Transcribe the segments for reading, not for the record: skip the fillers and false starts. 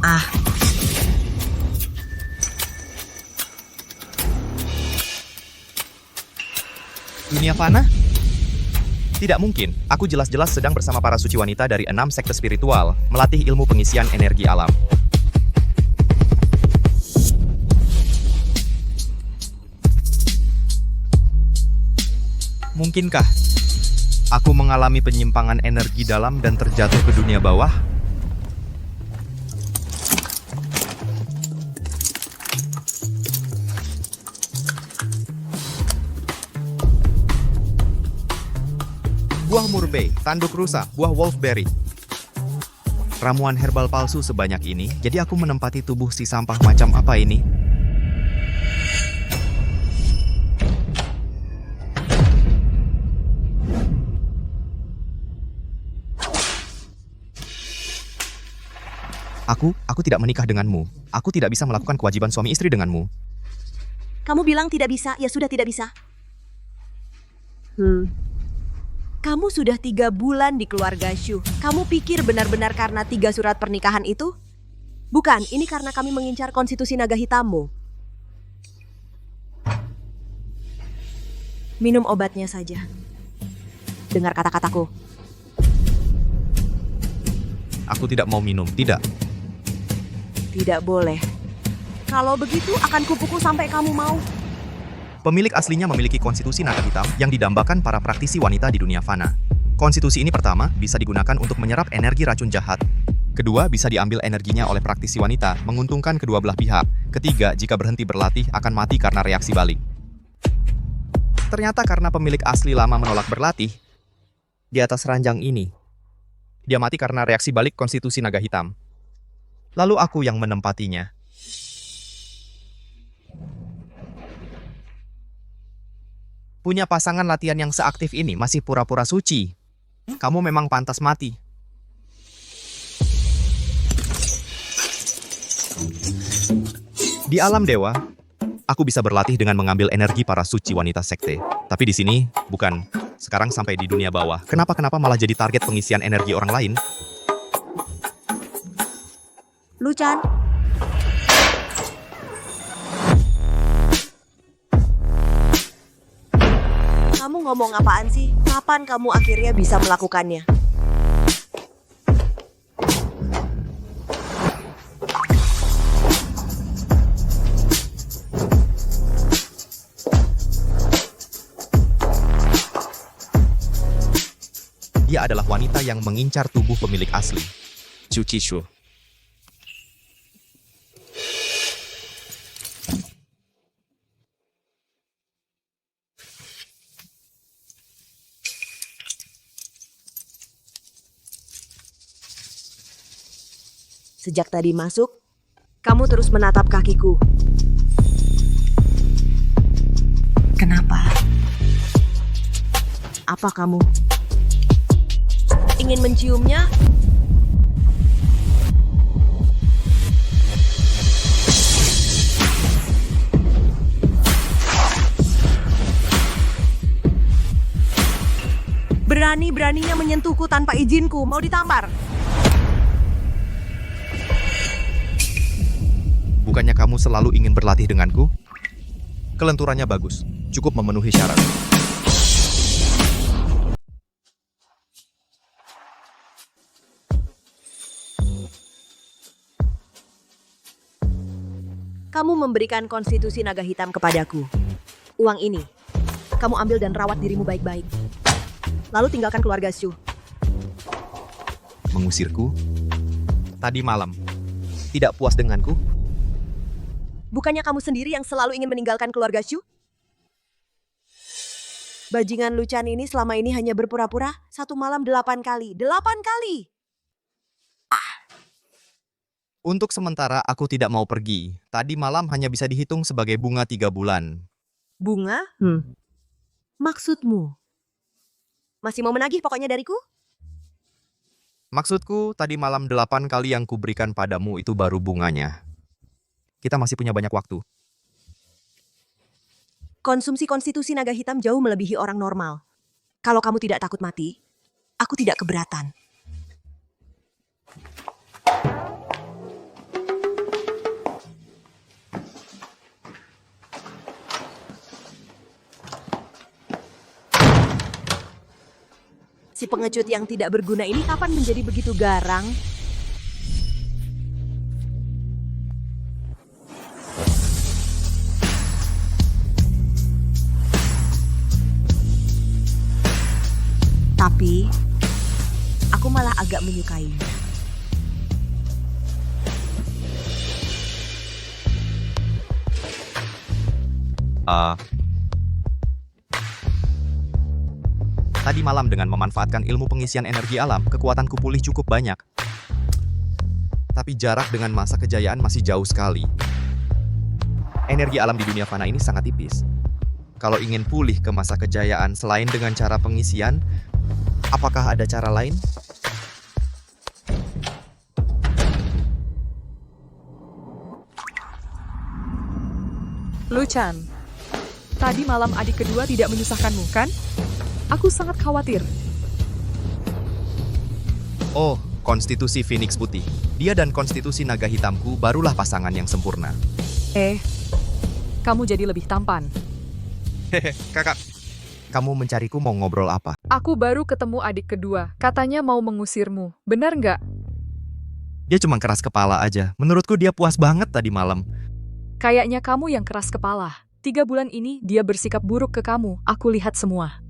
Ah, Dunia fana? Tidak mungkin. Aku jelas-jelas sedang bersama para suci wanita dari 6 sekte spiritual, melatih ilmu pengisian energi alam. Mungkinkah aku mengalami penyimpangan energi dalam dan terjatuh ke dunia bawah? Buah murbei, tanduk rusa, buah wolfberry. Ramuan herbal palsu sebanyak ini, jadi aku menempati tubuh si sampah macam apa ini? Aku tidak menikah denganmu. Aku tidak bisa melakukan kewajiban suami istri denganmu. kamu bilang tidak bisa, ya sudah tidak bisa. Kamu sudah 3 bulan di keluarga Shu. Kamu pikir benar-benar karena 3 surat pernikahan itu? Bukan, ini karena kami mengincar konstitusi naga hitammu. Minum obatnya saja. Dengar kata-kataku. Aku tidak mau minum, tidak. Tidak boleh. Kalau begitu akan kupukul sampai kamu mau. Pemilik aslinya memiliki konstitusi naga hitam yang didambakan para praktisi wanita di dunia fana. Konstitusi ini pertama, bisa digunakan untuk menyerap energi racun jahat. Kedua, bisa diambil energinya oleh praktisi wanita, menguntungkan kedua belah pihak. Ketiga, jika berhenti berlatih, akan mati karena reaksi balik. Ternyata karena pemilik asli lama menolak berlatih, di atas ranjang ini, dia mati karena reaksi balik konstitusi naga hitam. Lalu aku yang menempatinya. Punya pasangan latihan yang seaktif ini masih pura-pura suci. Kamu memang pantas mati. Di alam dewa, aku bisa berlatih dengan mengambil energi para suci wanita sekte. Tapi di sini, bukan. Sekarang sampai di dunia bawah. Kenapa malah jadi target pengisian energi orang lain? Luchan, kamu ngomong apaan sih? Kapan kamu akhirnya bisa melakukannya? Dia adalah wanita yang mengincar tubuh pemilik asli, Chu Chishu. Sejak tadi masuk, kamu terus menatap kakiku. Kenapa? Apa kamu ingin menciumnya? Berani-beraninya menyentuhku tanpa izinku, mau ditampar? Bukannya kamu selalu ingin berlatih denganku? Kelenturannya bagus, cukup memenuhi syarat. Kamu memberikan konstitusi naga hitam kepadaku. Uang ini, kamu ambil dan rawat dirimu baik-baik. Lalu tinggalkan keluarga Shu. Mengusirku? Tadi malam. Tidak puas denganku? Bukannya kamu sendiri yang selalu ingin meninggalkan keluarga Shu? Bajingan Luchan ini selama ini hanya berpura-pura 1 malam 8 kali. 8 kali! Untuk sementara aku tidak mau pergi. Tadi malam hanya bisa dihitung sebagai bunga 3 bulan. Bunga? Maksudmu? Masih mau menagih pokoknya dariku? Maksudku, tadi malam 8 kali yang kuberikan padamu itu baru bunganya. Kita masih punya banyak waktu. Konsumsi konstitusi naga hitam jauh melebihi orang normal. Kalau kamu tidak takut mati, aku tidak keberatan. si pengecut yang tidak berguna ini kapan menjadi begitu garang? Tapi, aku malah agak menyukainya. Tadi malam dengan memanfaatkan ilmu pengisian energi alam, kekuatanku pulih cukup banyak. Tapi jarak dengan masa kejayaan masih jauh sekali. Energi alam di dunia fana ini sangat tipis. Kalau ingin pulih ke masa kejayaan selain dengan cara pengisian, apakah ada cara lain? Luchan, tadi malam adik kedua tidak menyusahkanmu, kan? Aku sangat khawatir. Oh, konstitusi Phoenix Putih. Dia dan konstitusi naga hitamku barulah pasangan yang sempurna. Kamu jadi lebih tampan. Hehe, kakak. Kamu mencariku mau ngobrol apa? Aku baru ketemu adik kedua, katanya mau mengusirmu. Benar nggak? Dia cuma keras kepala aja. Menurutku dia puas banget tadi malam. Kayaknya kamu yang keras kepala. 3 bulan ini dia bersikap buruk ke kamu, aku lihat semua.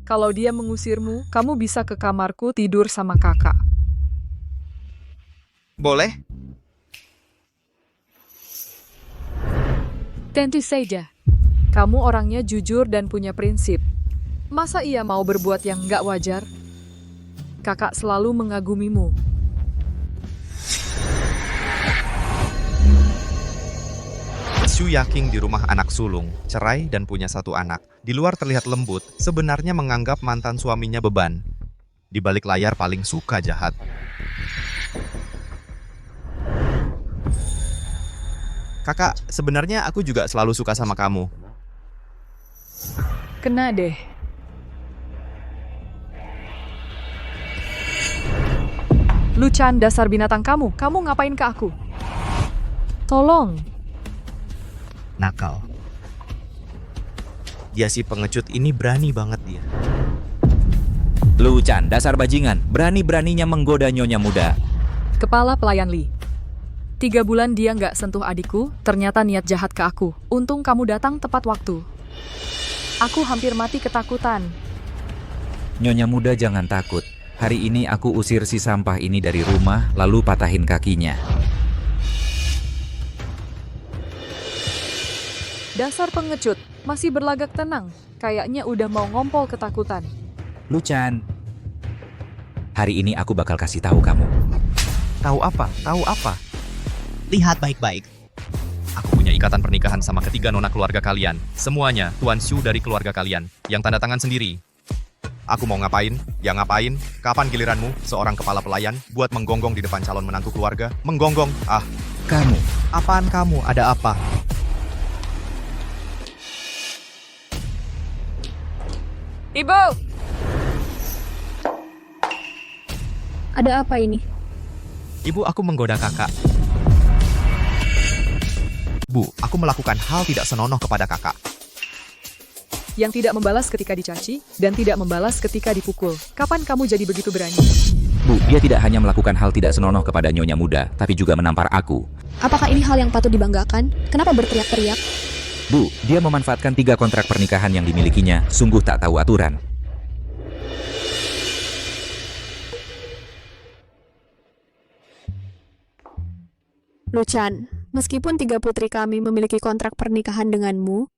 Kalau dia mengusirmu, kamu bisa ke kamarku tidur sama kakak. Boleh? Tentu saja. Kamu orangnya jujur dan punya prinsip. Masa ia mau berbuat yang nggak wajar? Kakak selalu mengagumimu. Xu Yaking di rumah anak sulung, cerai dan punya 1 anak. Di luar terlihat lembut, sebenarnya menganggap mantan suaminya beban. Di balik layar paling suka jahat. Kakak, sebenarnya aku juga selalu suka sama kamu. Kena deh. Luchan, dasar binatang kamu ngapain ke aku? Tolong. Nakal. Dia si pengecut ini berani banget dia. Luchan, dasar bajingan, berani-beraninya menggoda nyonya muda. Kepala pelayan Li. 3 bulan dia nggak sentuh adikku, ternyata niat jahat ke aku. Untung kamu datang tepat waktu. Aku hampir mati ketakutan. Nyonya muda jangan takut. Hari ini aku usir si sampah ini dari rumah, lalu patahin kakinya. Dasar pengecut, masih berlagak tenang. Kayaknya udah mau ngompol ketakutan. Luchan, hari ini aku bakal kasih tahu kamu. Tahu apa? Tahu apa? Lihat baik-baik. Aku punya ikatan pernikahan sama ketiga nona keluarga kalian. Semuanya Tuan Xu dari keluarga kalian, yang tanda tangan sendiri. Aku mau ngapain? Ya ngapain? Kapan giliranmu, seorang kepala pelayan, buat menggonggong di depan calon menantu keluarga? Menggonggong? Ah, Kamu, apaan kamu? Ada apa? Ibu! Ada apa ini? Ibu, aku menggoda kakak. Bu, aku melakukan hal tidak senonoh kepada kakak. Yang tidak membalas ketika dicaci, dan tidak membalas ketika dipukul. Kapan kamu jadi begitu berani? Bu, dia tidak hanya melakukan hal tidak senonoh kepada nyonya muda, tapi juga menampar aku. Apakah ini hal yang patut dibanggakan? Kenapa berteriak-teriak? Bu, dia memanfaatkan 3 kontrak pernikahan yang dimilikinya, sungguh tak tahu aturan. Luchan, meskipun 3 putri kami memiliki kontrak pernikahan denganmu,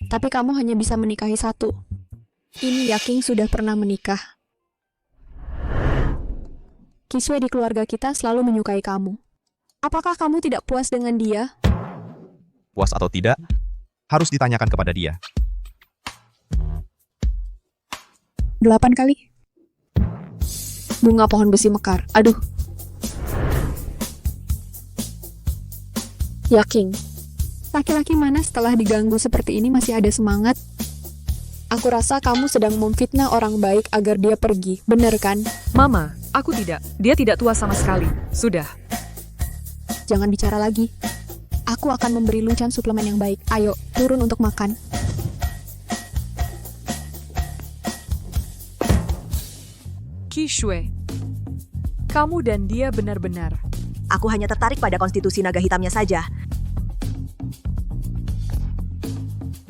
tapi kamu hanya bisa menikahi 1. Ini Yaking sudah pernah menikah. Kiswe di keluarga kita selalu menyukai kamu. Apakah kamu tidak puas dengan dia? Puas atau tidak, harus ditanyakan kepada dia. 8 kali. Bunga pohon besi mekar. Aduh. Yaking, laki-laki mana setelah diganggu seperti ini masih ada semangat? Aku rasa kamu sedang memfitnah orang baik agar dia pergi, benar kan? Mama, aku tidak. Dia tidak tua sama sekali. Sudah. Jangan bicara lagi. Aku akan memberi Luchan suplemen yang baik. Ayo, turun untuk makan. Qixue, kamu dan dia benar-benar. Aku hanya tertarik pada konstitusi naga hitamnya saja.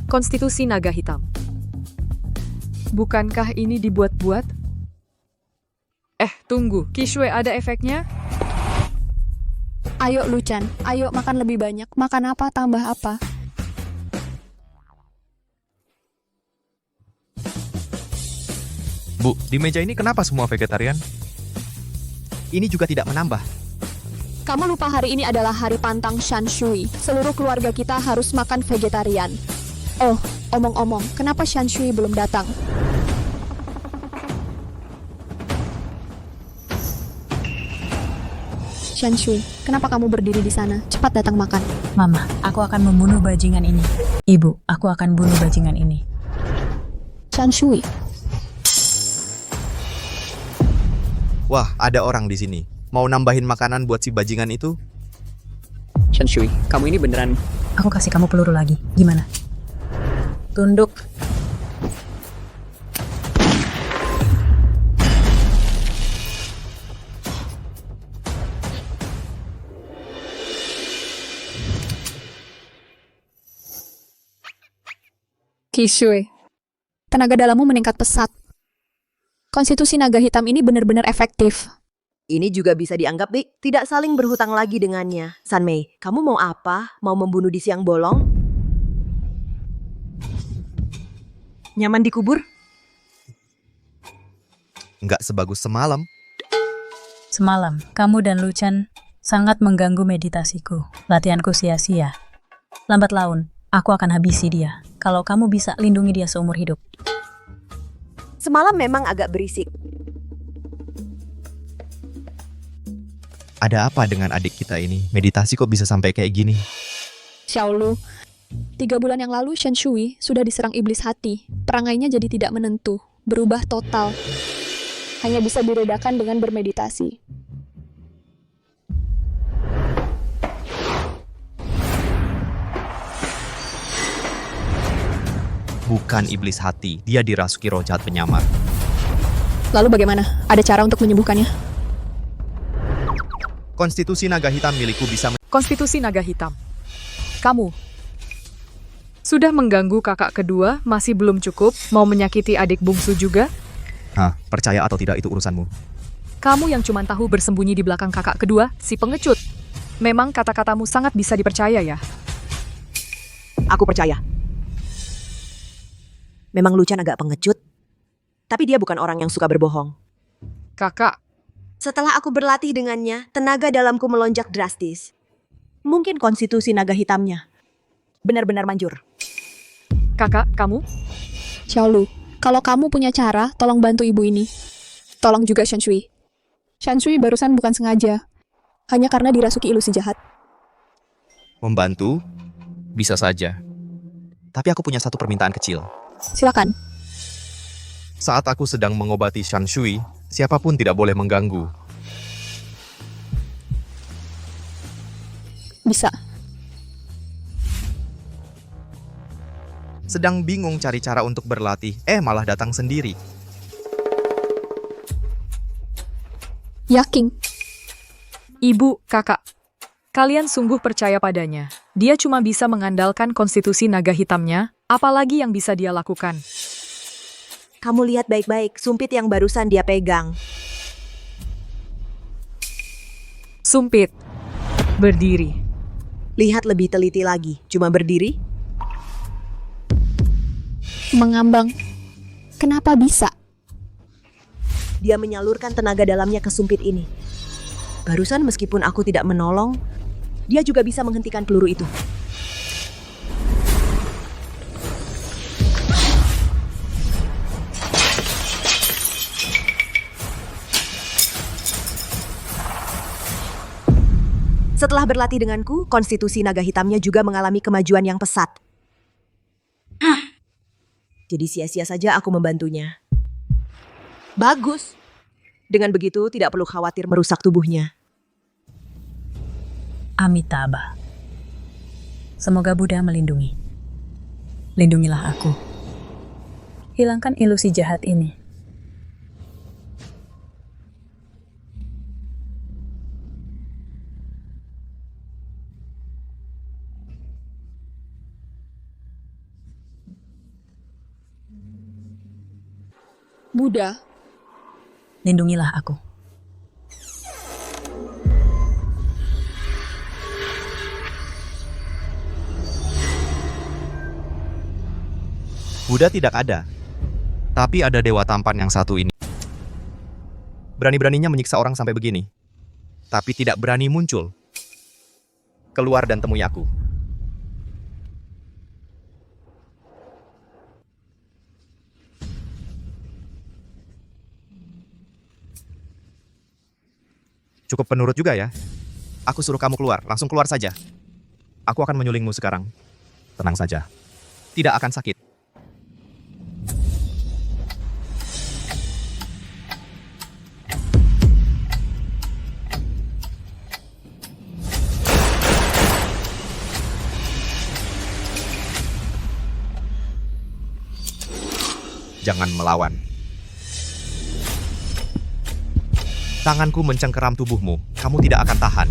Konstitusi naga hitam. Bukankah ini dibuat-buat? Tunggu. Qixue ada efeknya? Ayo Luchan, ayo makan lebih banyak. Makan apa, tambah apa? Bu, di meja ini kenapa semua vegetarian? Ini juga tidak menambah. Kamu lupa hari ini adalah hari pantang Shan Shui. Seluruh keluarga kita harus makan vegetarian. Oh, omong-omong, kenapa Shan Shui belum datang? Shan Shui, kenapa kamu berdiri di sana? Cepat datang makan. Mama, aku akan membunuh bajingan ini. Ibu, aku akan bunuh bajingan ini. Shan Shui, Wah, ada orang di sini. Mau nambahin makanan buat si bajingan itu? Shan Shui, kamu ini beneran... Aku kasih kamu peluru lagi. Gimana? Tunduk. Qixue, tenaga dalammu meningkat pesat. Konstitusi naga hitam ini benar-benar efektif. Ini juga bisa dianggap tidak saling berhutang lagi dengannya. Sanmei, kamu mau apa? Mau membunuh di siang bolong? Nyaman dikubur? Nggak sebagus semalam. Semalam, kamu dan Luchan sangat mengganggu meditasiku. Latihanku sia-sia. Lambat laun, aku akan habisi dia. Kalau kamu bisa lindungi dia seumur hidup. Semalam memang agak berisik. Ada apa dengan adik kita ini? Meditasi kok bisa sampai kayak gini? Xiaolu, 3 bulan yang lalu Shan Shui sudah diserang iblis hati. Perangainya jadi tidak menentu, berubah total. Hanya bisa diredakan dengan bermeditasi. Bukan iblis hati, dia dirasuki roh jahat penyamar. Lalu bagaimana? Ada cara untuk menyembuhkannya? Konstitusi naga hitam milikku bisa Konstitusi naga hitam. Kamu sudah mengganggu kakak kedua, masih belum cukup, mau menyakiti adik bungsu juga? Hah, percaya atau tidak itu urusanmu. Kamu yang cuma tahu bersembunyi di belakang kakak kedua, si pengecut. Memang kata-katamu sangat bisa dipercaya ya? Aku percaya. Memang Luchan agak pengecut, tapi dia bukan orang yang suka berbohong. Kakak, Setelah aku berlatih dengannya, tenaga dalamku melonjak drastis. Mungkin konstitusi naga hitamnya benar-benar manjur. kakak, kamu? Xiaolu, kalau kamu punya cara, tolong bantu ibu ini. Tolong juga Shan Shui. Shan Shui barusan bukan sengaja. Hanya karena dirasuki ilusi jahat. membantu, bisa saja. Tapi aku punya satu permintaan kecil. Silakan. Saat aku sedang mengobati Shan Shui, siapapun tidak boleh mengganggu. Bisa. Sedang bingung cari cara untuk berlatih, malah datang sendiri. Yaking. Ibu, kakak. Kalian sungguh percaya padanya. Dia cuma bisa mengandalkan konstitusi naga hitamnya, apalagi yang bisa dia lakukan. Kamu lihat baik-baik, sumpit yang barusan dia pegang. Sumpit. Berdiri. Lihat lebih teliti lagi, cuma berdiri. Mengambang. Kenapa bisa? Dia menyalurkan tenaga dalamnya ke sumpit ini. Barusan meskipun aku tidak menolong, dia juga bisa menghentikan peluru itu. Setelah berlatih denganku, konstitusi naga hitamnya juga mengalami kemajuan yang pesat. Jadi sia-sia saja aku membantunya. Bagus. Dengan begitu tidak perlu khawatir merusak tubuhnya. Amitabha. Semoga Buddha melindungi. Lindungilah aku. Hilangkan ilusi jahat ini. Buddha, Lindungilah aku. Buddha tidak ada. Tapi ada dewa tampan yang satu ini. Berani-beraninya menyiksa orang sampai begini. Tapi tidak berani muncul. Keluar dan temui aku. Cukup penurut juga ya. Aku suruh kamu keluar, langsung keluar saja. Aku akan menyulingmu sekarang. Tenang saja. Tidak akan sakit. Jangan melawan. Tanganku mencengkeram tubuhmu. Kamu tidak akan tahan.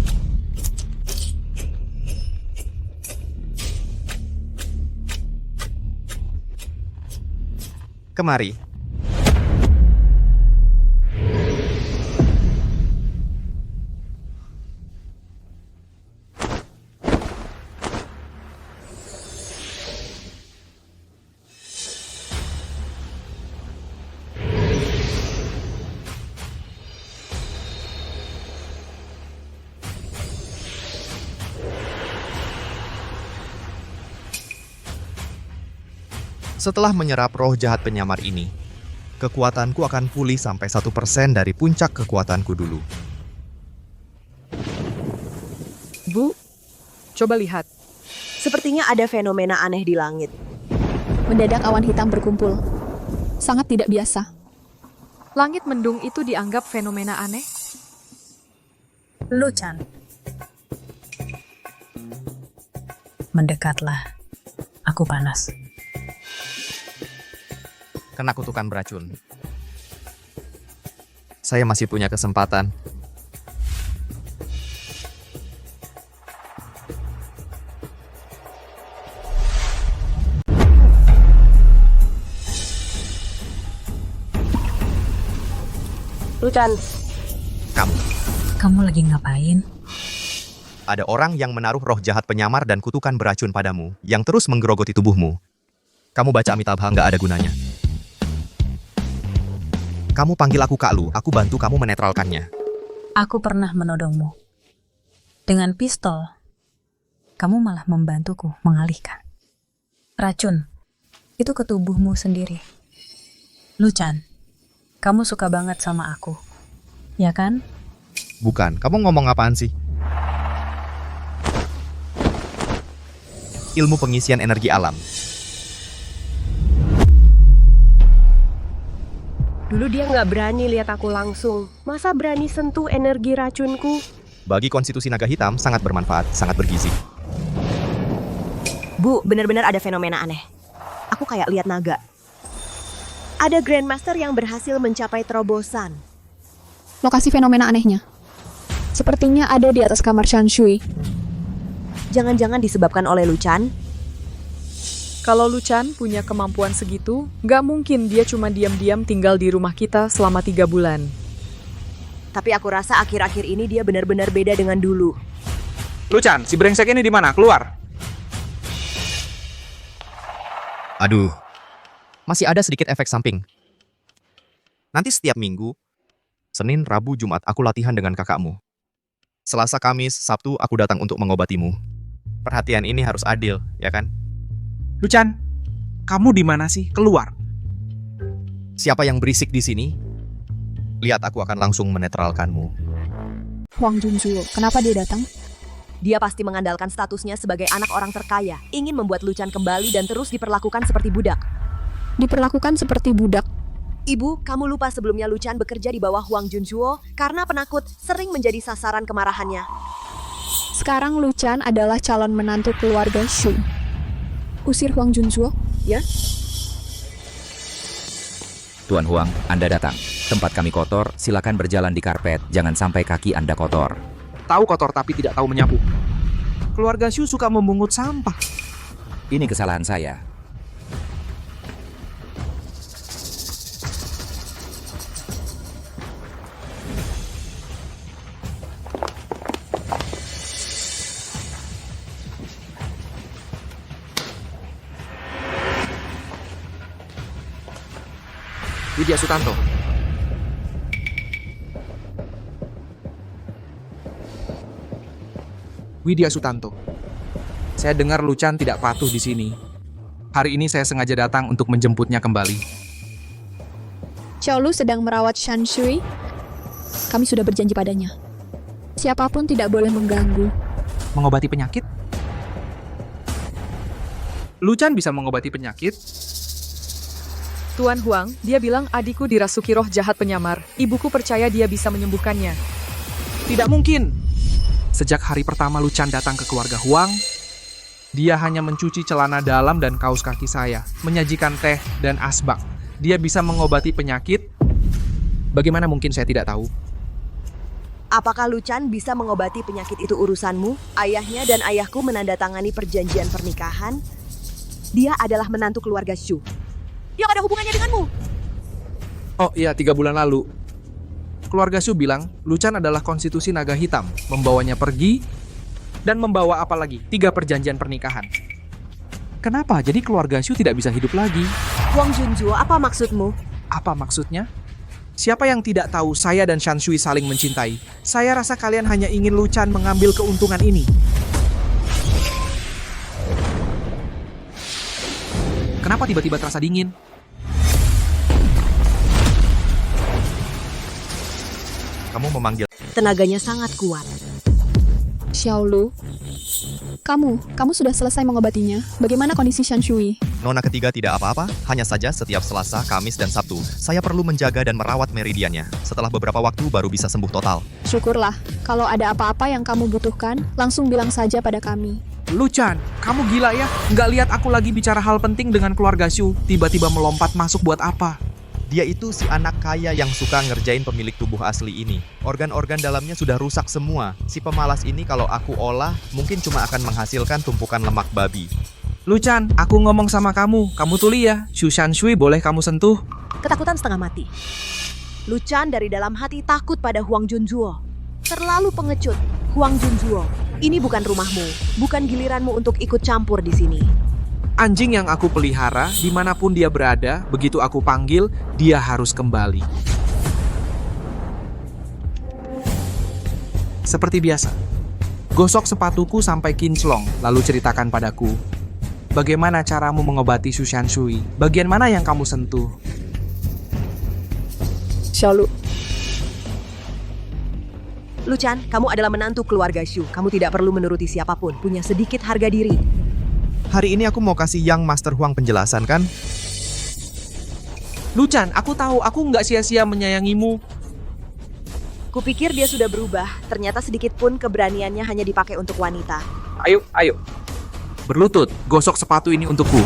Kemari. Setelah menyerap roh jahat penyamar ini, kekuatanku akan pulih sampai 1% dari puncak kekuatanku dulu. Bu, coba lihat. Sepertinya ada fenomena aneh di langit. mendadak awan hitam berkumpul. Sangat tidak biasa. Langit mendung itu dianggap fenomena aneh? Luchan. Mendekatlah. Aku panas. Kena kutukan beracun. Saya masih punya kesempatan. Luchan, Kamu lagi ngapain? Ada orang yang menaruh roh jahat penyamar dan kutukan beracun padamu, yang terus menggerogoti tubuhmu. Kamu baca Amitabha nggak ada gunanya. Kamu panggil aku Kak Lu, aku bantu kamu menetralkannya. Aku pernah menodongmu. Dengan pistol, kamu malah membantuku mengalihkan. Racun, itu ke tubuhmu sendiri. Luchan, kamu suka banget sama aku, ya kan? Bukan, kamu ngomong apaan sih? Ilmu pengisian energi alam. dulu dia nggak berani lihat aku langsung. Masa berani sentuh energi racunku? Bagi konstitusi naga hitam sangat bermanfaat, sangat bergizi. Bu, benar-benar ada fenomena aneh. Aku kayak lihat naga. Ada Grandmaster yang berhasil mencapai terobosan. Lokasi fenomena anehnya. Sepertinya ada di atas kamar Shanshui. Jangan-jangan disebabkan oleh Luchan? Kalau Luchan punya kemampuan segitu, nggak mungkin dia cuma diam-diam tinggal di rumah kita selama 3 bulan. Tapi aku rasa akhir-akhir ini dia benar-benar beda dengan dulu. Luchan, si brengsek ini di mana? Keluar. Aduh, masih ada sedikit efek samping. Nanti setiap minggu, Senin, Rabu, Jumat aku latihan dengan kakakmu. Selasa, Kamis, Sabtu aku datang untuk mengobatimu. Perhatian ini harus adil, ya kan? Luchan, kamu di mana sih? Keluar. Siapa yang berisik di sini? Lihat, aku akan langsung menetralkanmu. Huang Junzuo, kenapa dia datang? Dia pasti mengandalkan statusnya sebagai anak orang terkaya, ingin membuat Luchan kembali dan terus diperlakukan seperti budak. Diperlakukan seperti budak. Ibu, kamu lupa sebelumnya Luchan bekerja di bawah Huang Junzuo karena penakut sering menjadi sasaran kemarahannya. Sekarang Luchan adalah calon menantu keluarga Shu. Usir Huang Junzuo? Ya? Tuan Huang, Anda datang. Tempat kami kotor, silakan berjalan di karpet. Jangan sampai kaki Anda kotor. Tahu kotor tapi tidak tahu menyapu. Keluarga Shu suka memungut sampah. Ini kesalahan saya. Widya Sutanto. Widya Sutanto. Saya dengar Luchan tidak patuh di sini. Hari ini saya sengaja datang untuk menjemputnya kembali. Xiaolu sedang merawat Shan Shui. Kami sudah berjanji padanya. Siapapun tidak boleh mengganggu. Mengobati penyakit? Luchan bisa mengobati penyakit? Tuan Huang, dia bilang adikku dirasuki roh jahat penyamar. Ibuku percaya dia bisa menyembuhkannya. Tidak mungkin. Sejak hari pertama Luchan datang ke keluarga Huang, dia hanya mencuci celana dalam dan kaus kaki saya, menyajikan teh dan asbak. Dia bisa mengobati penyakit? Bagaimana mungkin saya tidak tahu? Apakah Luchan bisa mengobati penyakit itu urusanmu? Ayahnya dan ayahku menandatangani perjanjian pernikahan. Dia adalah menantu keluarga Shu. Yang ada hubungannya denganmu. Oh iya, 3 bulan lalu. Keluarga Shu bilang, Luchan adalah konstitusi naga hitam, membawanya pergi, dan membawa apa lagi? 3 perjanjian pernikahan. Kenapa? Jadi keluarga Shu tidak bisa hidup lagi. Huang Junzuo, apa maksudmu? Apa maksudnya? Siapa yang tidak tahu saya dan Shan Shui saling mencintai? Saya rasa kalian hanya ingin Luchan mengambil keuntungan ini. Kenapa tiba-tiba terasa dingin? Kamu memanggil Tenaganya sangat kuat. Xiaolu, kamu sudah selesai mengobatinya. Bagaimana kondisi Shan Shui? Nona ketiga tidak apa-apa, hanya saja setiap Selasa, Kamis, dan Sabtu, saya perlu menjaga dan merawat meridiannya. Setelah beberapa waktu baru bisa sembuh total. Syukurlah. Kalau ada apa-apa yang kamu butuhkan, langsung bilang saja pada kami. Luchan, kamu gila ya? Nggak lihat aku lagi bicara hal penting dengan keluarga Shu, tiba-tiba melompat masuk buat apa? Dia itu si anak kaya yang suka ngerjain pemilik tubuh asli ini. Organ-organ dalamnya sudah rusak semua. Si pemalas ini kalau aku olah, mungkin cuma akan menghasilkan tumpukan lemak babi. Luchan, aku ngomong sama kamu tuli ya, Shu Shan Shui boleh kamu sentuh? Ketakutan setengah mati. Luchan dari dalam hati takut pada Huang Junzuo. Terlalu pengecut. Huang Junzuo, ini bukan rumahmu, bukan giliranmu untuk ikut campur di sini. Anjing yang aku pelihara, dimanapun dia berada, begitu aku panggil, dia harus kembali. Seperti biasa, gosok sepatuku sampai kinclong, lalu ceritakan padaku. Bagaimana caramu mengobati Shu Shan Shui? Bagian mana yang kamu sentuh? Xiaolu, Luchan, kamu adalah menantu keluarga Shu. Kamu tidak perlu menuruti siapapun, punya sedikit harga diri. Hari ini aku mau kasih Yang Master Huang penjelasan kan? Luchan, aku tahu aku nggak sia-sia menyayangimu. Kupikir dia sudah berubah, ternyata sedikit pun keberaniannya hanya dipakai untuk wanita. Ayo. Berlutut, gosok sepatu ini untukku.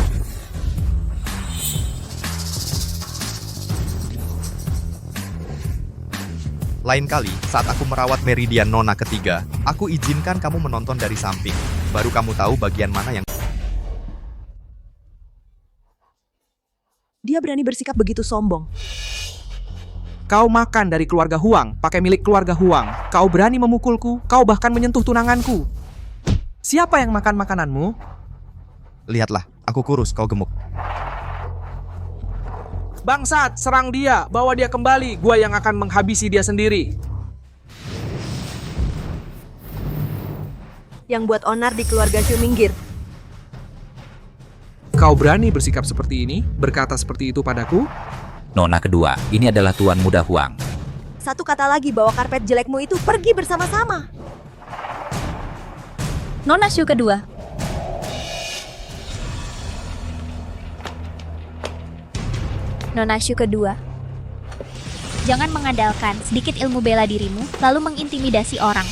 Lain kali, saat aku merawat meridian Nona ketiga, aku izinkan kamu menonton dari samping. Baru kamu tahu bagian mana yang... Dia berani bersikap begitu sombong. Kau makan dari keluarga Huang, pakai milik keluarga Huang. Kau berani memukulku, kau bahkan menyentuh tunanganku. Siapa yang makan makananmu? Lihatlah, aku kurus, kau gemuk. Bangsat, serang dia, bawa dia kembali. Gua yang akan menghabisi dia sendiri. Yang buat onar di keluarga Shu minggir. Kau berani bersikap seperti ini, berkata seperti itu padaku? Nona kedua, ini adalah Tuan Muda Huang. Satu kata lagi, bawa karpet jelekmu itu pergi bersama-sama. Nona Shu kedua. Nona Shu kedua. Jangan mengandalkan sedikit ilmu bela dirimu, lalu mengintimidasi orang.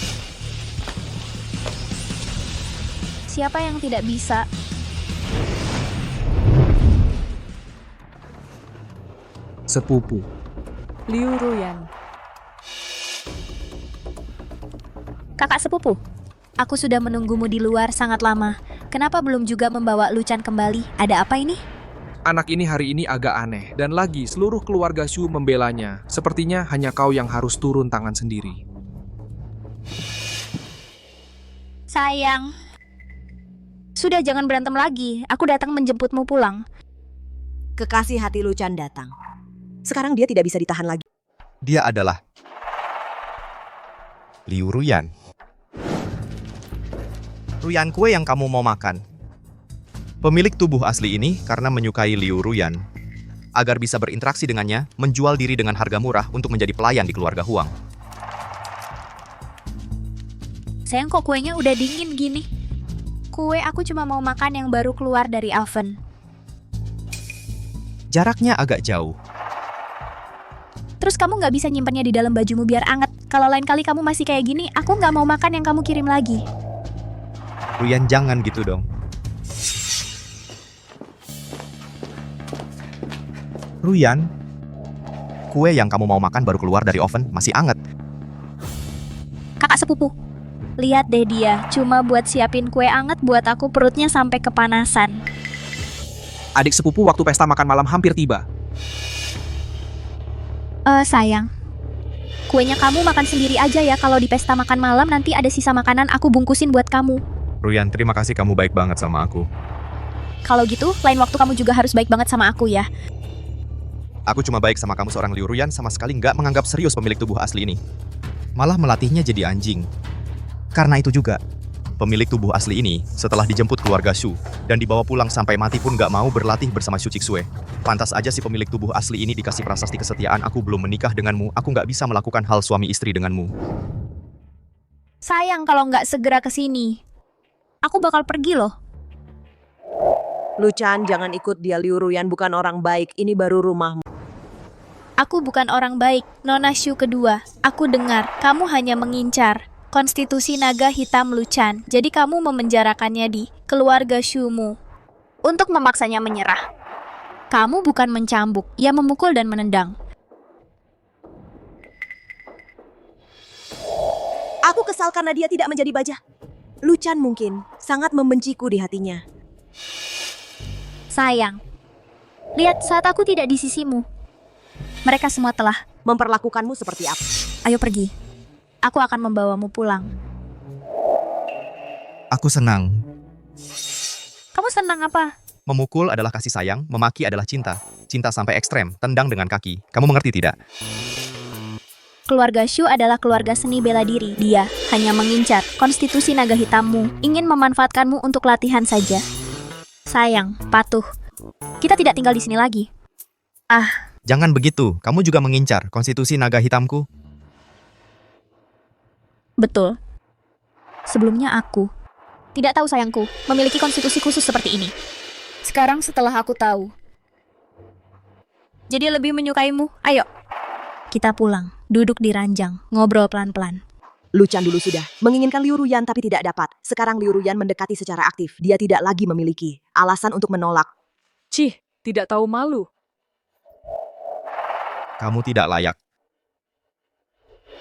Siapa yang tidak bisa? Sepupu. Liu Ruyan. Kakak sepupu, aku sudah menunggumu di luar sangat lama. Kenapa belum juga membawa Luchan kembali? Ada apa ini? Anak ini hari ini agak aneh, dan lagi seluruh keluarga Shu membelanya. Sepertinya hanya kau yang harus turun tangan sendiri. Sayang. Sudah jangan berantem lagi, aku datang menjemputmu pulang. Kekasih hati Luchan datang. Sekarang dia tidak bisa ditahan lagi. Dia adalah Liu Ruyan. Ruyan kue yang kamu mau makan. Pemilik tubuh asli ini karena menyukai Liu Ruyan. Agar bisa berinteraksi dengannya, menjual diri dengan harga murah untuk menjadi pelayan di keluarga Huang. Sayang, kok kuenya udah dingin gini? Kue aku cuma mau makan yang baru keluar dari oven. Jaraknya agak jauh. Terus kamu nggak bisa nyimpannya di dalam bajumu biar anget. Kalau lain kali kamu masih kayak gini, aku nggak mau makan yang kamu kirim lagi. Ruyan, jangan gitu dong. Ruyan, kue yang kamu mau makan baru keluar dari oven, masih anget. Kakak sepupu, lihat deh dia, cuma buat siapin kue anget buat aku, perutnya sampai kepanasan. Adik sepupu waktu pesta makan malam hampir tiba. Sayang, kuenya kamu makan sendiri aja ya, kalau di pesta makan malam nanti ada sisa makanan aku bungkusin buat kamu. Ruyan, terima kasih, kamu baik banget sama aku. Kalau gitu, lain waktu kamu juga harus baik banget sama aku ya. Aku cuma baik sama kamu seorang Liu Ruyan, sama sekali nggak menganggap serius pemilik tubuh asli ini. Malah melatihnya jadi anjing. Karena itu juga, pemilik tubuh asli ini setelah dijemput keluarga Shu dan dibawa pulang sampai mati pun nggak mau berlatih bersama Shu Qixue. Pantas aja si pemilik tubuh asli ini dikasih prasasti kesetiaan, aku belum menikah denganmu, aku nggak bisa melakukan hal suami istri denganmu. Sayang kalau nggak segera kesini. Aku bakal pergi loh. Luchan, jangan ikut dia. Liu Ruyan bukan orang baik, ini baru rumahmu. Aku bukan orang baik, Nona Shu kedua. Aku dengar, kamu hanya mengincar konstitusi naga hitam Luchan. Jadi kamu memenjarakannya di keluarga Shu-mu untuk memaksanya menyerah. Kamu bukan mencambuk, ia memukul dan menendang. Aku kesal karena dia tidak menjadi baja. Luchan mungkin sangat membenciku di hatinya. Sayang, lihat saat aku tidak di sisimu. Mereka semua telah Memperlakukanmu seperti apa? Ayo pergi. Aku akan membawamu pulang. Aku senang. Kamu senang apa? Memukul adalah kasih sayang, memaki adalah cinta. Cinta sampai ekstrem, tendang dengan kaki. Kamu mengerti tidak? Keluarga Shu adalah keluarga seni bela diri. Dia hanya mengincar konstitusi naga hitammu, ingin memanfaatkanmu untuk latihan saja. Sayang, patuh. Kita tidak tinggal di sini lagi. Jangan begitu, kamu juga mengincar konstitusi naga hitamku. Betul. Sebelumnya aku tidak tahu sayangku memiliki konstitusi khusus seperti ini. Sekarang setelah aku tahu, jadi lebih menyukaimu. Ayo, kita pulang. Duduk di ranjang, ngobrol pelan-pelan. Luchan dulu sudah menginginkan Liu Ruyan tapi tidak dapat. Sekarang Liu Ruyan mendekati secara aktif. Dia tidak lagi memiliki alasan untuk menolak. Cih, tidak tahu malu. Kamu tidak layak.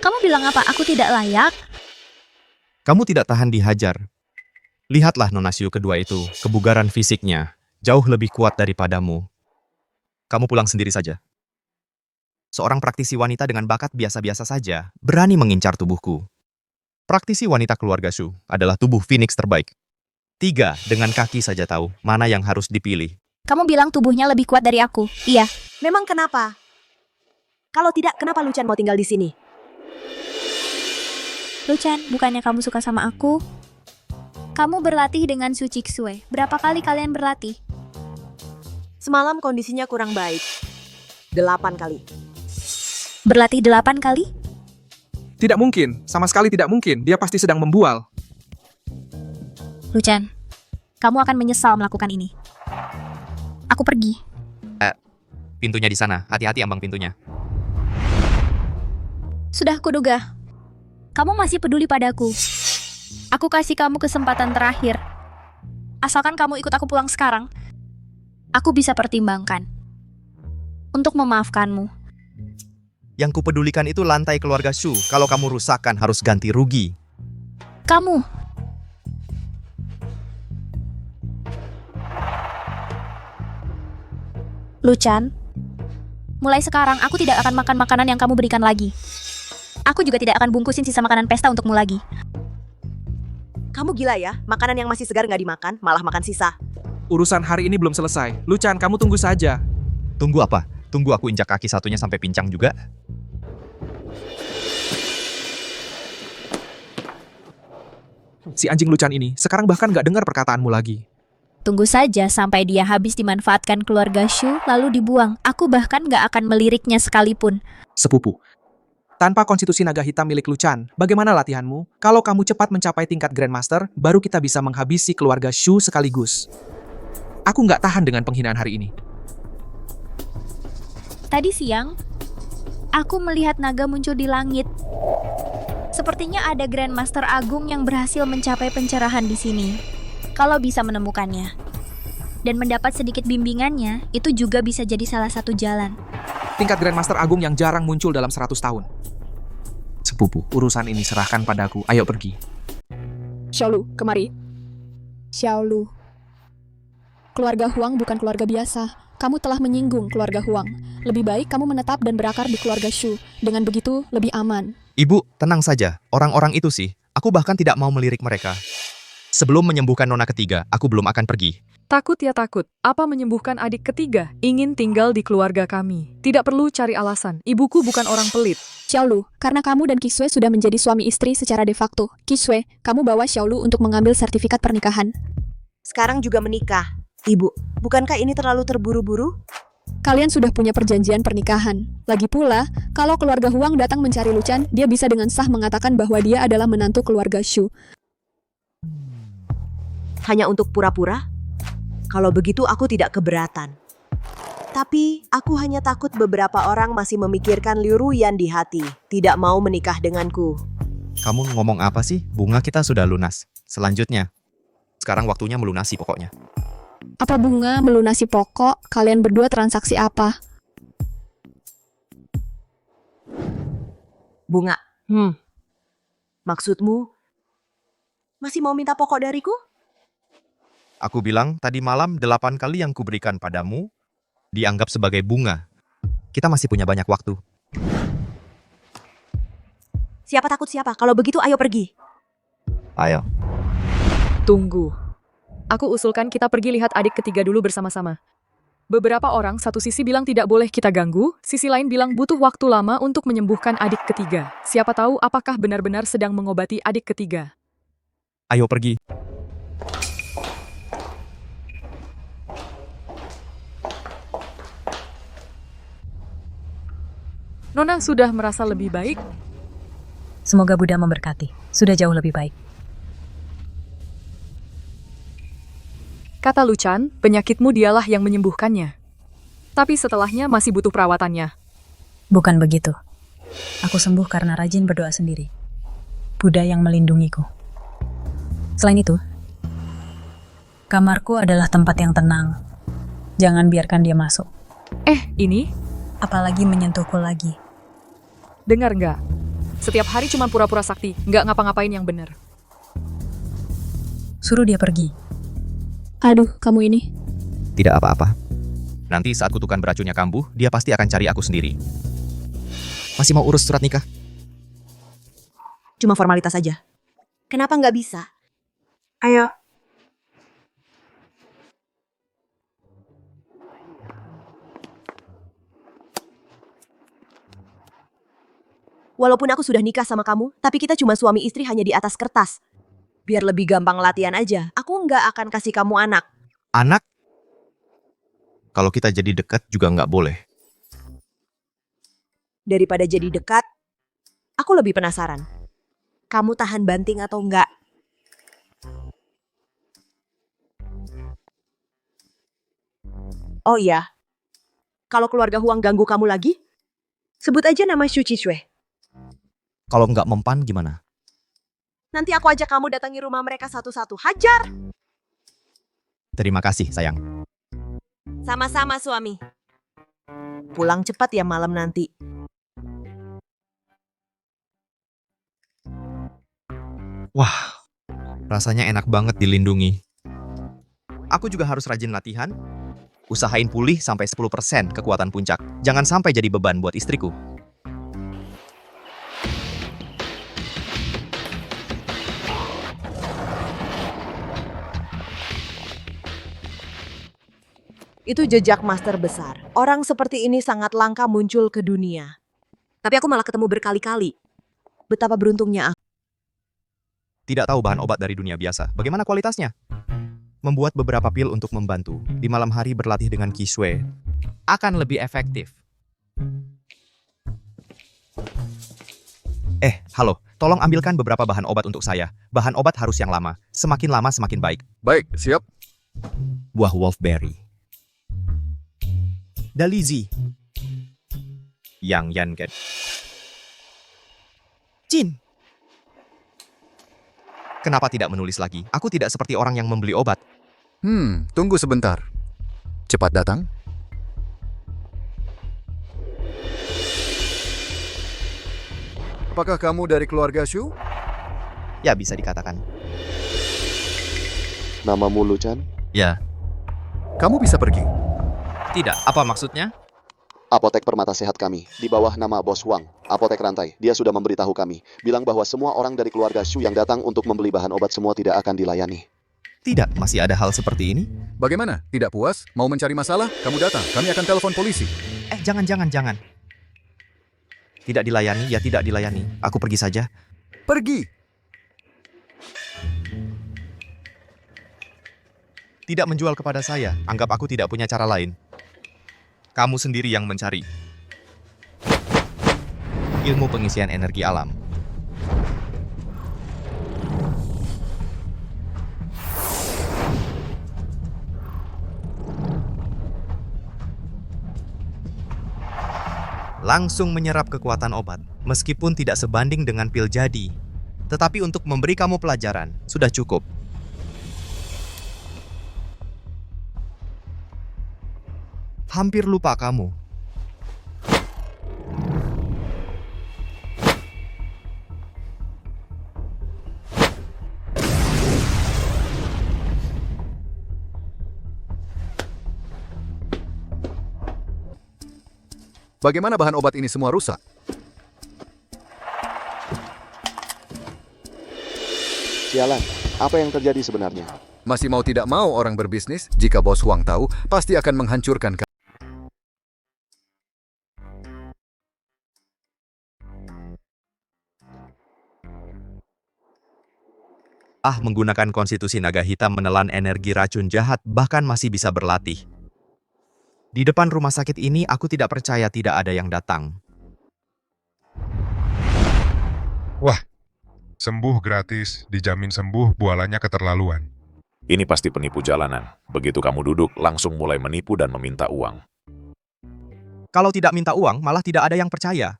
Kamu bilang apa? Aku tidak layak? Kamu tidak tahan dihajar. Lihatlah Nona Shu kedua itu, kebugaran fisiknya jauh lebih kuat daripadamu. Kamu pulang sendiri saja. Seorang praktisi wanita dengan bakat biasa-biasa saja berani mengincar tubuhku. Praktisi wanita keluarga Shu adalah tubuh Phoenix terbaik. 3 dengan kaki saja tahu mana yang harus dipilih. Kamu bilang tubuhnya lebih kuat dari aku. Iya. Memang kenapa? Kalau tidak, kenapa Luchan mau tinggal di sini? Luchan, bukannya kamu suka sama aku? Kamu berlatih dengan Shu Qixue. Berapa kali kalian berlatih? Semalam kondisinya kurang baik. 8 kali. Berlatih 8 kali? Tidak mungkin, sama sekali tidak mungkin. Dia pasti sedang membual. Luchan, kamu akan menyesal melakukan ini. Aku pergi. Pintunya di sana, hati-hati ambang pintunya. Sudah kuduga. Kamu masih peduli padaku. Aku kasih kamu kesempatan terakhir. Asalkan kamu ikut aku pulang sekarang, aku bisa pertimbangkan untuk memaafkanmu. Yang kupedulikan itu lantai keluarga Shu. Kalau kamu rusakkan harus ganti rugi. Kamu. Luchan, mulai sekarang aku tidak akan makan makanan yang kamu berikan lagi. Aku juga tidak akan bungkusin sisa makanan pesta untukmu lagi. Kamu gila ya? Makanan yang masih segar nggak dimakan, malah makan sisa. Urusan hari ini belum selesai. Luchan, kamu tunggu saja. Tunggu apa? Tunggu aku injak kaki satunya sampai pincang juga. Si anjing Luchan ini sekarang bahkan nggak dengar perkataanmu lagi. Tunggu saja sampai dia habis dimanfaatkan keluarga Shu, lalu dibuang. Aku bahkan gak akan meliriknya sekalipun. Sepupu. Tanpa konstitusi naga hitam milik Luchan, bagaimana latihanmu? Kalau kamu cepat mencapai tingkat Grandmaster, baru kita bisa menghabisi keluarga Shu sekaligus. Aku nggak tahan dengan penghinaan hari ini. Tadi siang, aku melihat naga muncul di langit. Sepertinya ada Grandmaster Agung yang berhasil mencapai pencerahan di sini. Kalau bisa menemukannya dan mendapat sedikit bimbingannya, itu juga bisa jadi salah satu jalan. Tingkat Grandmaster Agung yang jarang muncul dalam 100 tahun. Sepupu, urusan ini serahkan padaku. Ayo pergi. Xiaolu, kemari. Xiaolu. Keluarga Huang bukan keluarga biasa. Kamu telah menyinggung keluarga Huang. Lebih baik kamu menetap dan berakar di keluarga Shu. Dengan begitu, lebih aman. Ibu, tenang saja. Orang-orang itu sih, aku bahkan tidak mau melirik mereka. Sebelum menyembuhkan nona ketiga, aku belum akan pergi. Takut ya takut. Apa menyembuhkan adik ketiga? Ingin tinggal di keluarga kami. Tidak perlu cari alasan. Ibuku bukan orang pelit. Xiaolu, karena kamu dan Kisue sudah menjadi suami istri secara de facto. Kisue, kamu bawa Xiaolu untuk mengambil sertifikat pernikahan. Sekarang juga menikah. Ibu, bukankah ini terlalu terburu-buru? Kalian sudah punya perjanjian pernikahan. Lagi pula, kalau keluarga Huang datang mencari Luchan, dia bisa dengan sah mengatakan bahwa dia adalah menantu keluarga Shu. Hanya untuk pura-pura? Kalau begitu aku tidak keberatan. Tapi aku hanya takut beberapa orang masih memikirkan Liu Ruyan di hati, tidak mau menikah denganku. Kamu ngomong apa sih? Bunga kita sudah lunas. Selanjutnya, sekarang waktunya melunasi pokoknya. Apa bunga melunasi pokok? Kalian berdua transaksi apa? Bunga. Maksudmu masih mau minta pokok dariku? Aku bilang tadi malam 8 kali yang kuberikan padamu dianggap sebagai bunga. Kita masih punya banyak waktu. Siapa takut siapa? Kalau begitu ayo pergi. Ayo. Tunggu. Aku usulkan kita pergi lihat adik ketiga dulu bersama-sama. Beberapa orang satu sisi bilang tidak boleh kita ganggu, sisi lain bilang butuh waktu lama untuk menyembuhkan adik ketiga. Siapa tahu apakah benar-benar sedang mengobati adik ketiga. Ayo pergi. Nona sudah merasa lebih baik? Semoga Buddha memberkati. Sudah jauh lebih baik. Kata Luchan, penyakitmu dialah yang menyembuhkannya. Tapi setelahnya masih butuh perawatannya. Bukan begitu. Aku sembuh karena rajin berdoa sendiri. Buddha yang melindungiku. Selain itu, kamarku adalah tempat yang tenang. Jangan biarkan dia masuk. Ini? Apalagi menyentuhku lagi. Dengar nggak? Setiap hari cuma pura-pura sakti, nggak ngapa-ngapain yang benar. Suruh dia pergi. Aduh, kamu ini. Tidak apa-apa. Nanti saat kutukan beracunnya kambuh, dia pasti akan cari aku sendiri. Masih mau urus surat nikah? Cuma formalitas saja. Kenapa nggak bisa? Ayo. Walaupun aku sudah nikah sama kamu, tapi kita cuma suami istri hanya di atas kertas. Biar lebih gampang latihan aja, aku nggak akan kasih kamu anak. Anak? Kalau kita jadi dekat juga nggak boleh. Daripada jadi dekat, aku lebih penasaran. Kamu tahan banting atau enggak? Oh iya, kalau keluarga Huang ganggu kamu lagi, sebut aja nama Shu Qishue. Kalau nggak mempan gimana? Nanti aku ajak kamu datangi rumah mereka satu-satu. Hajar! Terima kasih, sayang. Sama-sama, suami. Pulang cepat ya malam nanti. Wah, rasanya enak banget dilindungi. Aku juga harus rajin latihan. Usahain pulih sampai 10% kekuatan puncak. Jangan sampai jadi beban buat istriku. Itu jejak master besar. Orang seperti ini sangat langka muncul ke dunia. Tapi aku malah ketemu berkali-kali. Betapa beruntungnya aku. Tidak tahu bahan obat dari dunia biasa. Bagaimana kualitasnya? Membuat beberapa pil untuk membantu. Di malam hari berlatih dengan Kiswe akan lebih efektif. Halo. Tolong ambilkan beberapa bahan obat untuk saya. Bahan obat harus yang lama. Semakin lama semakin baik. Baik, siap. Buah wolfberry. Dalizi. Yang Yanket. Jin. Kenapa tidak menulis lagi? Aku tidak seperti orang yang membeli obat. Tunggu sebentar. Cepat datang. Apakah kamu dari keluarga Shu? Ya, bisa dikatakan. Namamu Luchan? Ya. Kamu bisa pergi. Tidak. Apa maksudnya? Apotek Permata Sehat kami, di bawah nama Bos Wang, apotek rantai. Dia sudah memberitahu kami, bilang bahwa semua orang dari keluarga Shu yang datang untuk membeli bahan obat semua tidak akan dilayani. Tidak, masih ada hal seperti ini? Bagaimana? Tidak puas? Mau mencari masalah? Kamu datang, kami akan telepon polisi. Jangan. Tidak dilayani, ya tidak dilayani. Aku pergi saja. Pergi! Tidak menjual kepada saya. Anggap aku tidak punya cara lain. Kamu sendiri yang mencari. Ilmu pengisian energi alam. Langsung menyerap kekuatan obat, meskipun tidak sebanding dengan pil jadi. Tetapi untuk memberi kamu pelajaran, sudah cukup. Hampir lupa kamu. Bagaimana bahan obat ini semua rusak? Sialan, apa yang terjadi sebenarnya? Masih mau tidak mau orang berbisnis, jika Bos Huang tahu, pasti akan menghancurkan kamu. Menggunakan konstitusi naga hitam menelan energi racun jahat bahkan masih bisa berlatih. Di depan rumah sakit ini aku tidak percaya tidak ada yang datang. Wah, sembuh gratis, dijamin sembuh, bualannya keterlaluan. Ini pasti penipu jalanan. Begitu kamu duduk, langsung mulai menipu dan meminta uang. Kalau tidak minta uang, malah tidak ada yang percaya.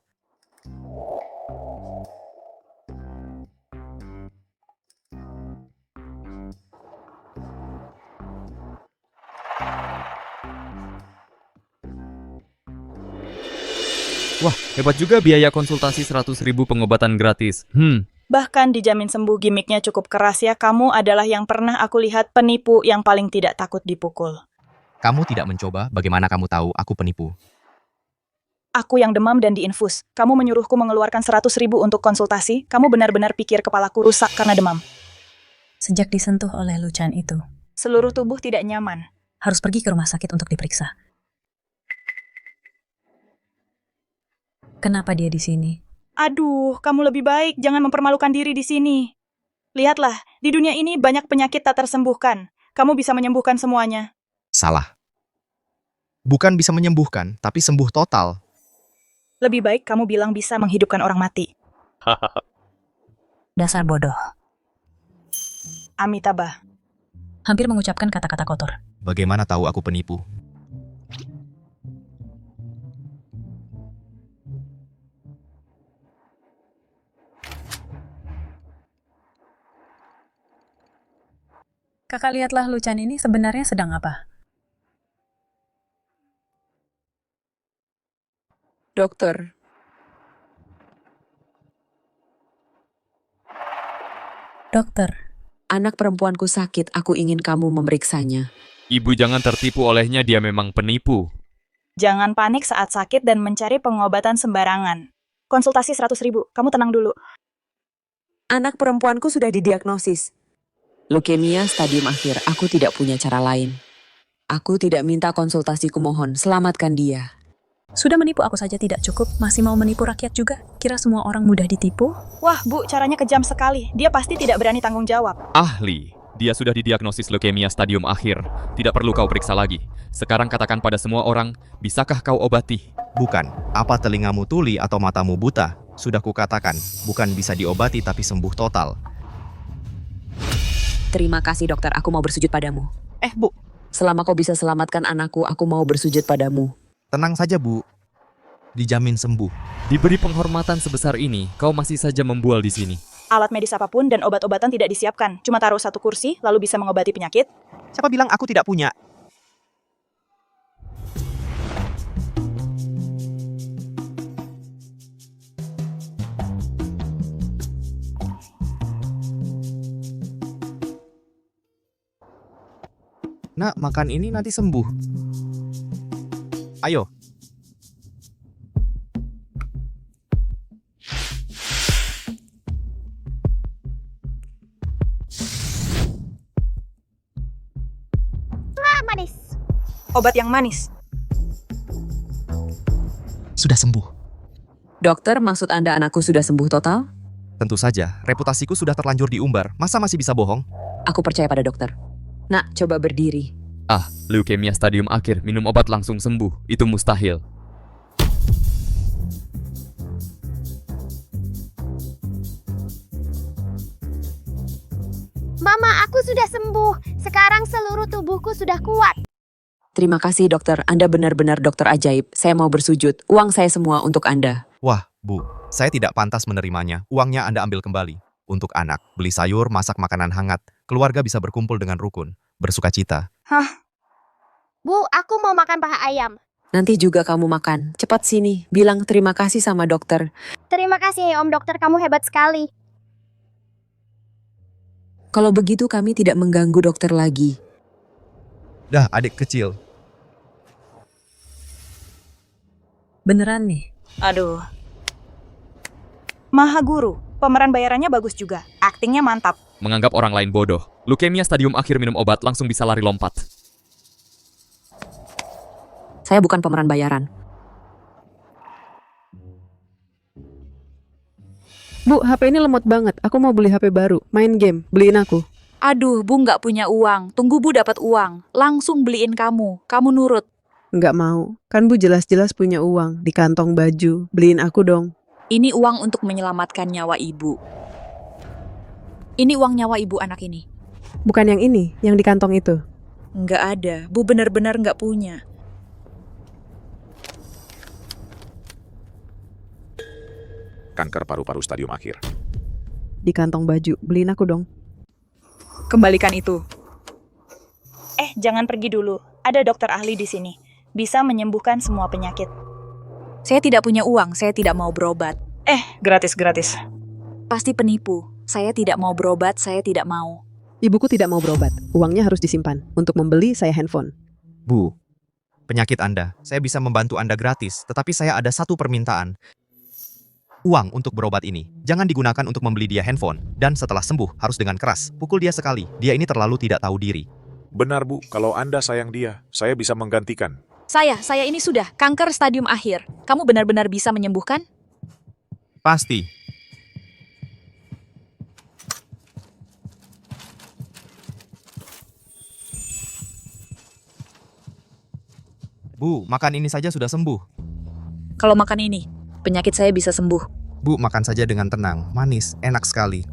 Wah, hebat juga biaya konsultasi 100.000 pengobatan gratis. Bahkan dijamin sembuh gimmicknya cukup keras ya. Kamu adalah yang pernah aku lihat penipu yang paling tidak takut dipukul. Kamu tidak mencoba, bagaimana kamu tahu aku penipu? Aku yang demam dan diinfus. Kamu menyuruhku mengeluarkan 100.000 untuk konsultasi. Kamu benar-benar pikir kepalaku rusak karena demam. Sejak disentuh oleh Luchan itu, Seluruh tubuh tidak nyaman. harus pergi ke rumah sakit untuk diperiksa. Kenapa dia di sini? Aduh, kamu lebih baik jangan mempermalukan diri di sini. Lihatlah, di dunia ini banyak penyakit tak tersembuhkan. Kamu bisa menyembuhkan semuanya. Salah. Bukan bisa menyembuhkan, tapi sembuh total. Lebih baik kamu bilang bisa menghidupkan orang mati. Dasar bodoh. Amitabha. Hampir mengucapkan kata-kata kotor. Bagaimana tahu aku penipu? Kakak lihatlah Luchan ini sebenarnya sedang apa? Dokter. Dokter. Anak perempuanku sakit, aku ingin kamu memeriksanya. Ibu jangan tertipu olehnya, dia memang penipu. Jangan panik saat sakit dan mencari pengobatan sembarangan. Konsultasi 100.000, kamu tenang dulu. Anak perempuanku sudah didiagnosis. Leukemia stadium akhir, aku tidak punya cara lain. Aku tidak minta konsultasiku, mohon, selamatkan dia. Sudah menipu aku saja tidak cukup, masih mau menipu rakyat juga? Kira semua orang mudah ditipu? Wah, Bu, caranya kejam sekali. Dia pasti tidak berani tanggung jawab. Ahli, dia sudah didiagnosis leukemia stadium akhir. Tidak perlu kau periksa lagi. Sekarang katakan pada semua orang, bisakah kau obati? Bukan, apa telingamu tuli atau matamu buta? Sudah kukatakan, bukan bisa diobati tapi sembuh total. Terima kasih dokter, aku mau bersujud padamu. Bu. Selama kau bisa selamatkan anakku, aku mau bersujud padamu. Tenang saja, Bu. Dijamin sembuh. Diberi penghormatan sebesar ini, kau masih saja membual di sini. Alat medis apapun dan obat-obatan tidak disiapkan. Cuma taruh satu kursi, lalu bisa mengobati penyakit. Siapa bilang aku tidak punya? Nak, makan ini nanti sembuh. Ayo. Manis. Obat yang manis. Sudah sembuh. Dokter, maksud Anda anakku sudah sembuh total? Tentu saja, reputasiku sudah terlanjur diumbar. Masa masih bisa bohong? Aku percaya pada dokter. Nak, coba berdiri. Ah, leukemia stadium akhir, minum obat langsung sembuh. Itu mustahil. Mama, aku sudah sembuh. Sekarang seluruh tubuhku sudah kuat. Terima kasih dokter, Anda benar-benar dokter ajaib. Saya mau bersujud, uang saya semua untuk Anda. Wah, Bu, saya tidak pantas menerimanya. Uangnya Anda ambil kembali. Untuk anak, beli sayur, masak makanan hangat. Keluarga bisa berkumpul dengan rukun, bersukacita. Hah? Bu, aku mau makan paha ayam. Nanti juga kamu makan. Cepat sini, bilang terima kasih sama dokter. Terima kasih, Om Dokter, kamu hebat sekali. Kalau begitu kami tidak mengganggu dokter lagi. Dah, adik kecil. Beneran nih? Aduh. Maha Guru, pemeran bayarannya bagus juga. Aktingnya mantap. Menganggap orang lain bodoh. Leukemia stadium akhir minum obat langsung bisa lari lompat. Saya bukan pemeran bayaran. Bu, HP ini lemot banget. Aku mau beli HP baru. Main game. Beliin aku. Aduh, Bu nggak punya uang. Tunggu Bu dapat uang. Langsung beliin kamu. Kamu nurut. Nggak mau. Kan Bu jelas-jelas punya uang. Di kantong baju. Beliin aku dong. Ini uang untuk menyelamatkan nyawa Ibu. Ini uang nyawa Ibu anak ini. Bukan yang ini, yang di kantong itu. Nggak ada. Bu benar-benar nggak punya. Kanker paru-paru stadium akhir. Di kantong baju. Beliin aku dong. Kembalikan itu. Jangan pergi dulu. Ada dokter ahli di sini. Bisa menyembuhkan semua penyakit. Saya tidak punya uang. Saya tidak mau berobat. Gratis-gratis. Pasti penipu. Saya tidak mau berobat. Saya tidak mau. Ibuku tidak mau berobat. Uangnya harus disimpan. Untuk membeli saya handphone. Bu, penyakit Anda, saya bisa membantu Anda gratis, tetapi saya ada satu permintaan. Uang untuk berobat ini, jangan digunakan untuk membeli dia handphone. Dan setelah sembuh, harus dengan keras. Pukul dia sekali. Dia ini terlalu tidak tahu diri. Benar, Bu. Kalau Anda sayang dia, saya bisa menggantikan. Saya ini sudah kanker stadium akhir. Kamu benar-benar bisa menyembuhkan? Pasti. Bu, makan ini saja sudah sembuh. Kalau makan ini, penyakit saya bisa sembuh. Bu, makan saja dengan tenang. Manis, enak sekali.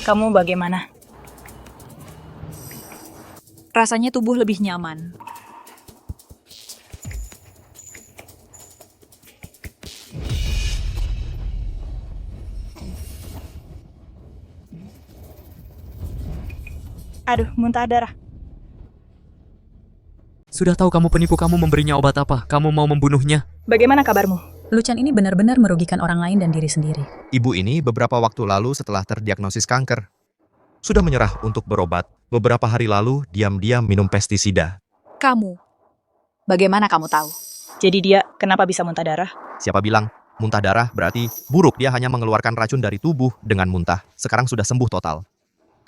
Kamu bagaimana? Rasanya tubuh lebih nyaman. Aduh, muntah darah. Sudah tahu kamu penipu, kamu memberinya obat apa? Kamu mau membunuhnya? Bagaimana kabarmu? Luchan ini benar-benar merugikan orang lain dan diri sendiri. Ibu ini beberapa waktu lalu setelah terdiagnosis kanker, sudah menyerah untuk berobat. Beberapa hari lalu, diam-diam minum pestisida. Kamu, bagaimana kamu tahu? Jadi dia kenapa bisa muntah darah? Siapa bilang? Muntah darah berarti buruk, dia hanya mengeluarkan racun dari tubuh dengan muntah. Sekarang sudah sembuh total.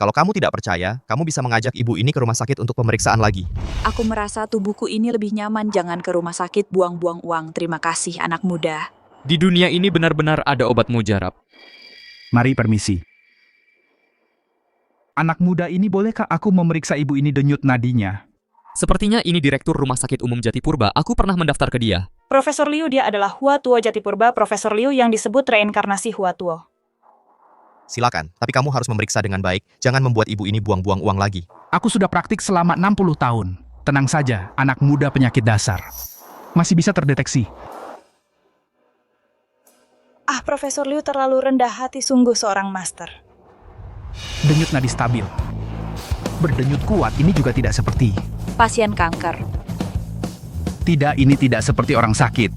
Kalau kamu tidak percaya, kamu bisa mengajak ibu ini ke rumah sakit untuk pemeriksaan lagi. Aku merasa tubuhku ini lebih nyaman, jangan ke rumah sakit buang-buang uang. Terima kasih anak muda. Di dunia ini benar-benar ada obat mujarab. Mari permisi. Anak muda ini, bolehkah aku memeriksa ibu ini denyut nadinya? Sepertinya ini Direktur Rumah Sakit Umum Jatipurba. Aku pernah mendaftar ke dia. Profesor Liu, dia adalah Hua Tuo Jatipurba, Profesor Liu yang disebut reinkarnasi Hua Tuo. Silakan, tapi kamu harus memeriksa dengan baik. Jangan membuat ibu ini buang-buang uang lagi. Aku sudah praktik selama 60 tahun. Tenang saja, anak muda penyakit dasar. Masih bisa terdeteksi. Profesor Liu terlalu rendah hati, sungguh seorang master. Denyut nadi stabil. Berdenyut kuat ini juga tidak seperti. Pasien kanker. Tidak, ini tidak seperti orang sakit.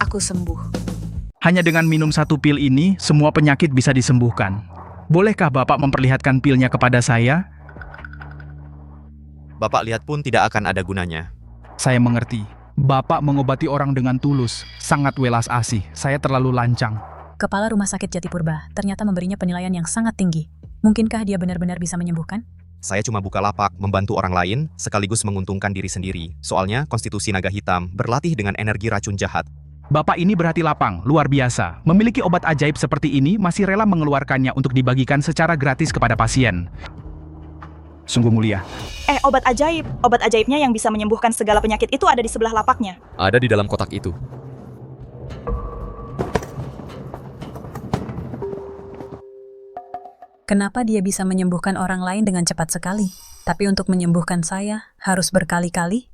Aku sembuh. Hanya dengan minum 1 pil ini, semua penyakit bisa disembuhkan. Bolehkah Bapak memperlihatkan pilnya kepada saya? Bapak lihat pun tidak akan ada gunanya. Saya mengerti. Bapak mengobati orang dengan tulus, sangat welas asih. Saya terlalu lancang. Kepala Rumah Sakit Jatipurba ternyata memberinya penilaian yang sangat tinggi. Mungkinkah dia benar-benar bisa menyembuhkan? Saya cuma buka lapak, membantu orang lain, sekaligus menguntungkan diri sendiri. Soalnya, konstitusi naga hitam berlatih dengan energi racun jahat. Bapak ini berhati lapang, luar biasa. Memiliki obat ajaib seperti ini, masih rela mengeluarkannya untuk dibagikan secara gratis kepada pasien. Sungguh mulia. Obat ajaib. Obat ajaibnya yang bisa menyembuhkan segala penyakit itu ada di sebelah lapaknya. Ada di dalam kotak itu. Kenapa dia bisa menyembuhkan orang lain dengan cepat sekali? Tapi untuk menyembuhkan saya, harus berkali-kali?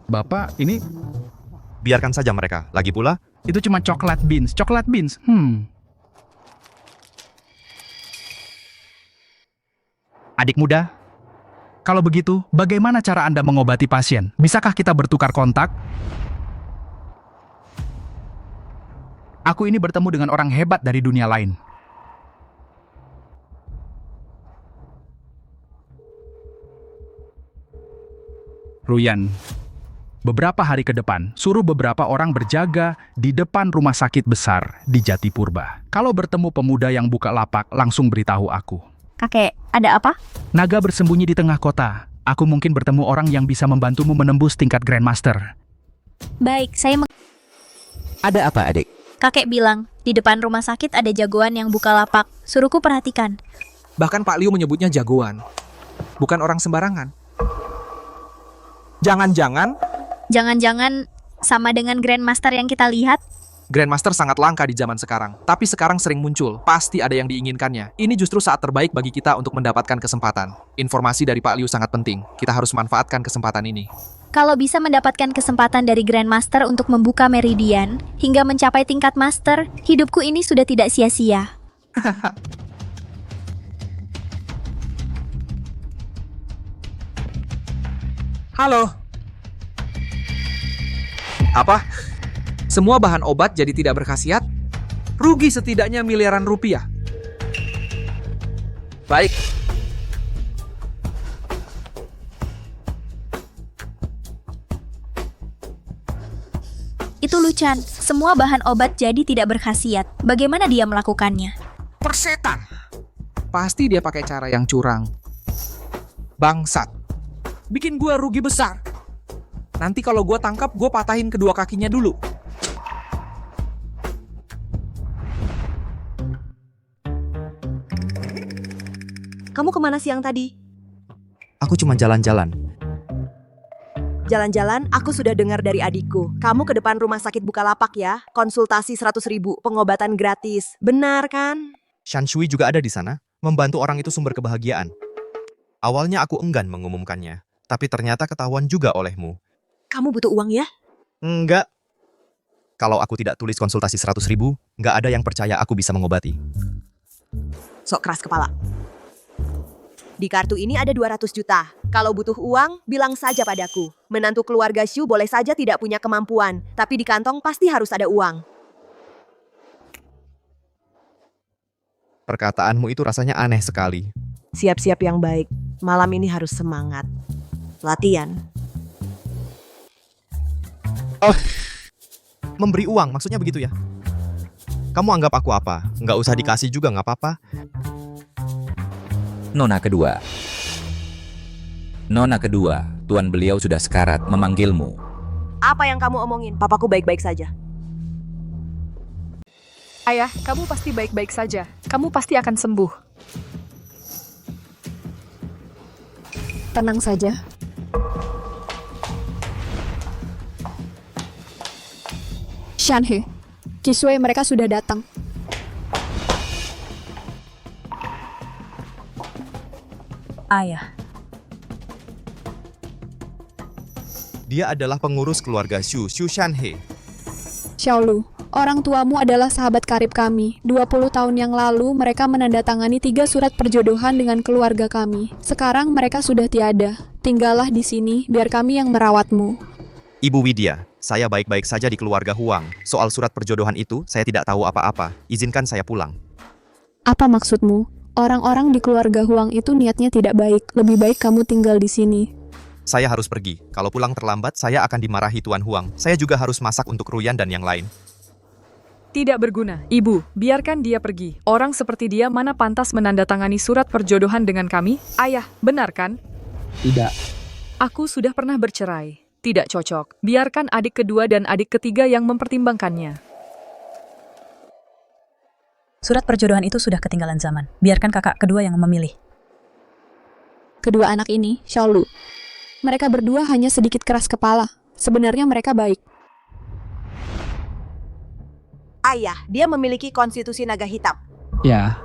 Bapak, ini... Biarkan saja mereka. Lagi pula, itu cuma coklat beans. Coklat beans. Adik muda, kalau begitu, bagaimana cara Anda mengobati pasien? Bisakah kita bertukar kontak? Aku ini bertemu dengan orang hebat dari dunia lain. Ruyan, beberapa hari ke depan, suruh beberapa orang berjaga di depan rumah sakit besar di Jatipurba. Kalau bertemu pemuda yang buka lapak, langsung beritahu aku. Kakek, ada apa? Naga bersembunyi di tengah kota. Aku mungkin bertemu orang yang bisa membantumu menembus tingkat Grandmaster. Baik, Ada apa, adik? Kakek bilang, di depan rumah sakit ada jagoan yang buka lapak. Suruhku perhatikan. Bahkan Pak Liu menyebutnya jagoan. Bukan orang sembarangan. Jangan-jangan sama dengan Grandmaster yang kita lihat? Grandmaster sangat langka di zaman sekarang, tapi sekarang sering muncul. Pasti ada yang diinginkannya. Ini justru saat terbaik bagi kita untuk mendapatkan kesempatan. Informasi dari Pak Liu sangat penting. Kita harus manfaatkan kesempatan ini. Kalau bisa mendapatkan kesempatan dari Grandmaster untuk membuka Meridian hingga mencapai tingkat Master, hidupku ini sudah tidak sia-sia. Halo. Apa? Semua bahan obat jadi tidak berkhasiat? Rugi setidaknya miliaran rupiah. Baik. Itu Luchan, semua bahan obat jadi tidak berkhasiat. Bagaimana dia melakukannya? Persetan. Pasti dia pakai cara yang curang. Bangsat. Bikin gua rugi besar. Nanti kalau gua tangkap, gua patahin kedua kakinya dulu. Kamu kemana siang tadi? aku cuma jalan-jalan. Jalan-jalan, aku sudah dengar dari adikku. Kamu ke depan rumah sakit Bukalapak ya. Konsultasi 100.000, pengobatan gratis. Benar kan? Shan Shui juga ada di sana, membantu orang itu sumber kebahagiaan. Awalnya aku enggan mengumumkannya, tapi ternyata ketahuan juga olehmu. Kamu butuh uang ya? Enggak. Kalau aku tidak tulis konsultasi 100.000, nggak ada yang percaya aku bisa mengobati. Sok keras kepala. Di kartu ini ada 200 juta. Kalau butuh uang, bilang saja padaku. Menantu keluarga Shu boleh saja tidak punya kemampuan, tapi di kantong pasti harus ada uang. Perkataanmu itu rasanya aneh sekali. Siap-siap yang baik. Malam ini harus semangat. Latihan. Oh, memberi uang, maksudnya begitu ya? Kamu anggap aku apa? Nggak usah dikasih juga nggak apa-apa. Nona kedua. Nona kedua, tuan beliau sudah sekarat memanggilmu. Apa yang kamu omongin? Papaku baik-baik saja. Ayah, kamu pasti baik-baik saja. Kamu pasti akan sembuh. Tenang saja. Shanhe, Kisue mereka sudah datang. Ayah, Dia adalah pengurus keluarga Shu, Shu Shanhe. Xiaolu, orang tuamu adalah sahabat karib kami. 20 tahun yang lalu mereka menandatangani 3 surat perjodohan dengan keluarga kami. Sekarang mereka sudah tiada. Tinggallah di sini, biar kami yang merawatmu. Ibu Widya, saya baik-baik saja di keluarga Huang. Soal surat perjodohan itu, saya tidak tahu apa-apa. Izinkan saya pulang. Apa maksudmu? Orang-orang di keluarga Huang itu niatnya tidak baik. Lebih baik kamu tinggal di sini. Saya harus pergi. Kalau pulang terlambat, saya akan dimarahi Tuan Huang. Saya juga harus masak untuk Ruyan dan yang lain. Tidak berguna. Ibu, biarkan dia pergi. Orang seperti dia mana pantas menandatangani surat perjodohan dengan kami? Ayah, benar kan? Tidak. Aku sudah pernah bercerai. Tidak cocok. Biarkan adik kedua dan adik ketiga yang mempertimbangkannya. surat perjodohan itu sudah ketinggalan zaman. Biarkan kakak kedua yang memilih. Kedua anak ini, Xiaolu. Mereka berdua hanya sedikit keras kepala. Sebenarnya mereka baik. Ayah, dia memiliki konstitusi naga hitam. Ya.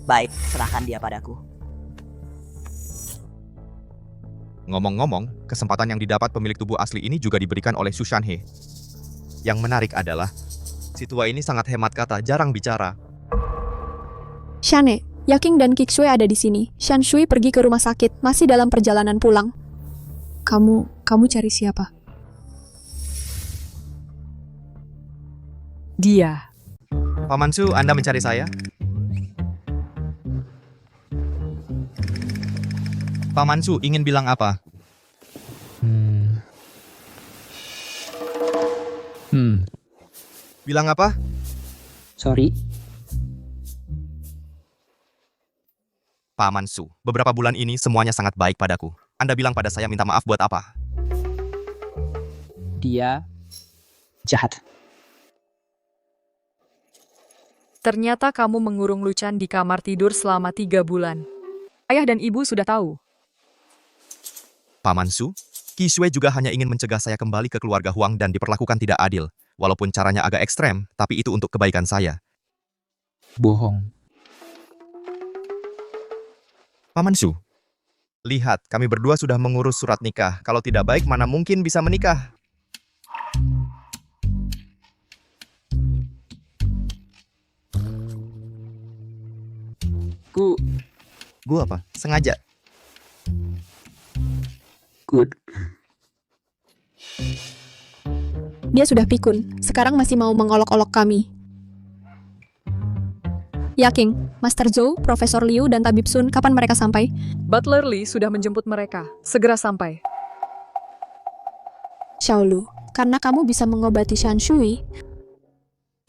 Baik, serahkan dia padaku. Ngomong-ngomong, kesempatan yang didapat pemilik tubuh asli ini juga diberikan oleh Shu Shanhe. Yang menarik adalah, si tua ini sangat hemat kata, jarang bicara. Shane, Yaking dan Kiksui ada di sini. Shan Shui pergi ke rumah sakit, masih dalam perjalanan pulang. Kamu cari siapa? Dia. Paman Shu, Anda mencari saya? Paman Shu ingin bilang apa? Bilang apa? Sorry. Paman Shu, beberapa bulan ini semuanya sangat baik padaku. Anda bilang pada saya minta maaf buat apa? Dia jahat. Ternyata kamu mengurung Luchan di kamar tidur selama 3 bulan. Ayah dan ibu sudah tahu. Paman Shu, Kisue juga hanya ingin mencegah saya kembali ke keluarga Huang dan diperlakukan tidak adil. Walaupun caranya agak ekstrem, tapi itu untuk kebaikan saya. Bohong. Paman Shu, lihat, kami berdua sudah mengurus surat nikah. Kalau tidak baik, mana mungkin bisa menikah? Gue apa? Sengaja. Good. Dia sudah pikun, sekarang masih mau mengolok-olok kami. Yaking, Master Zhou, Profesor Liu, dan Tabib Sun, kapan mereka sampai? Butler Li sudah menjemput mereka. Segera sampai. Xiaolu, karena kamu bisa mengobati Shan Shui,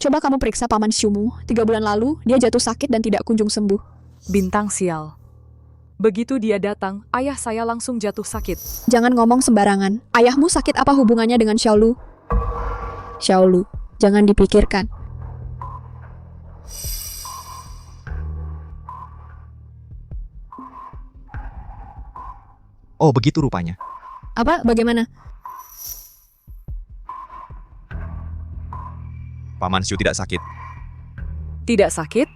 coba kamu periksa Paman Shumu. 3 bulan lalu, dia jatuh sakit dan tidak kunjung sembuh. Bintang sial. Begitu dia datang, ayah saya langsung jatuh sakit. Jangan ngomong sembarangan. Ayahmu sakit apa hubungannya dengan Xiaolu? Xiaolu, jangan dipikirkan. Oh, begitu rupanya. Apa? Bagaimana? Paman Shu tidak sakit. Tidak sakit?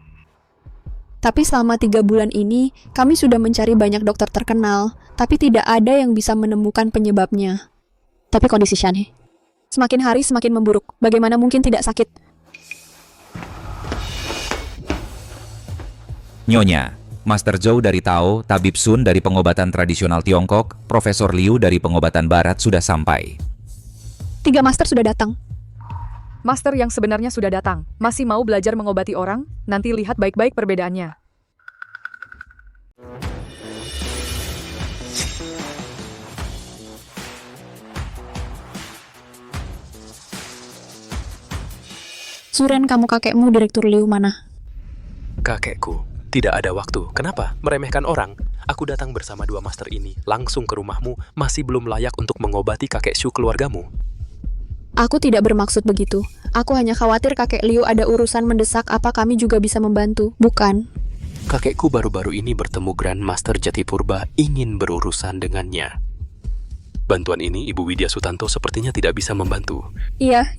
Tapi selama 3 bulan ini, kami sudah mencari banyak dokter terkenal, tapi tidak ada yang bisa menemukan penyebabnya. Tapi kondisi Shanhe, semakin hari semakin memburuk. Bagaimana mungkin tidak sakit? Nyonya, Master Zhou dari Tao, Tabib Sun dari pengobatan tradisional Tiongkok, Profesor Liu dari pengobatan barat sudah sampai. 3 master sudah datang. Master yang sebenarnya sudah datang. Masih mau belajar mengobati orang? Nanti lihat baik-baik perbedaannya. Zuren, kamu kakekmu Direktur Liu mana? Kakekku, tidak ada waktu. Kenapa? Meremehkan orang. Aku datang bersama 2 master ini, langsung ke rumahmu, masih belum layak untuk mengobati kakek Shu keluargamu. Aku tidak bermaksud begitu. Aku hanya khawatir kakek Liu ada urusan mendesak, apa kami juga bisa membantu, bukan? Kakekku baru-baru ini bertemu Grand Master Jatipurba, ingin berurusan dengannya. Bantuan ini Ibu Widya Sutanto sepertinya tidak bisa membantu. Iya.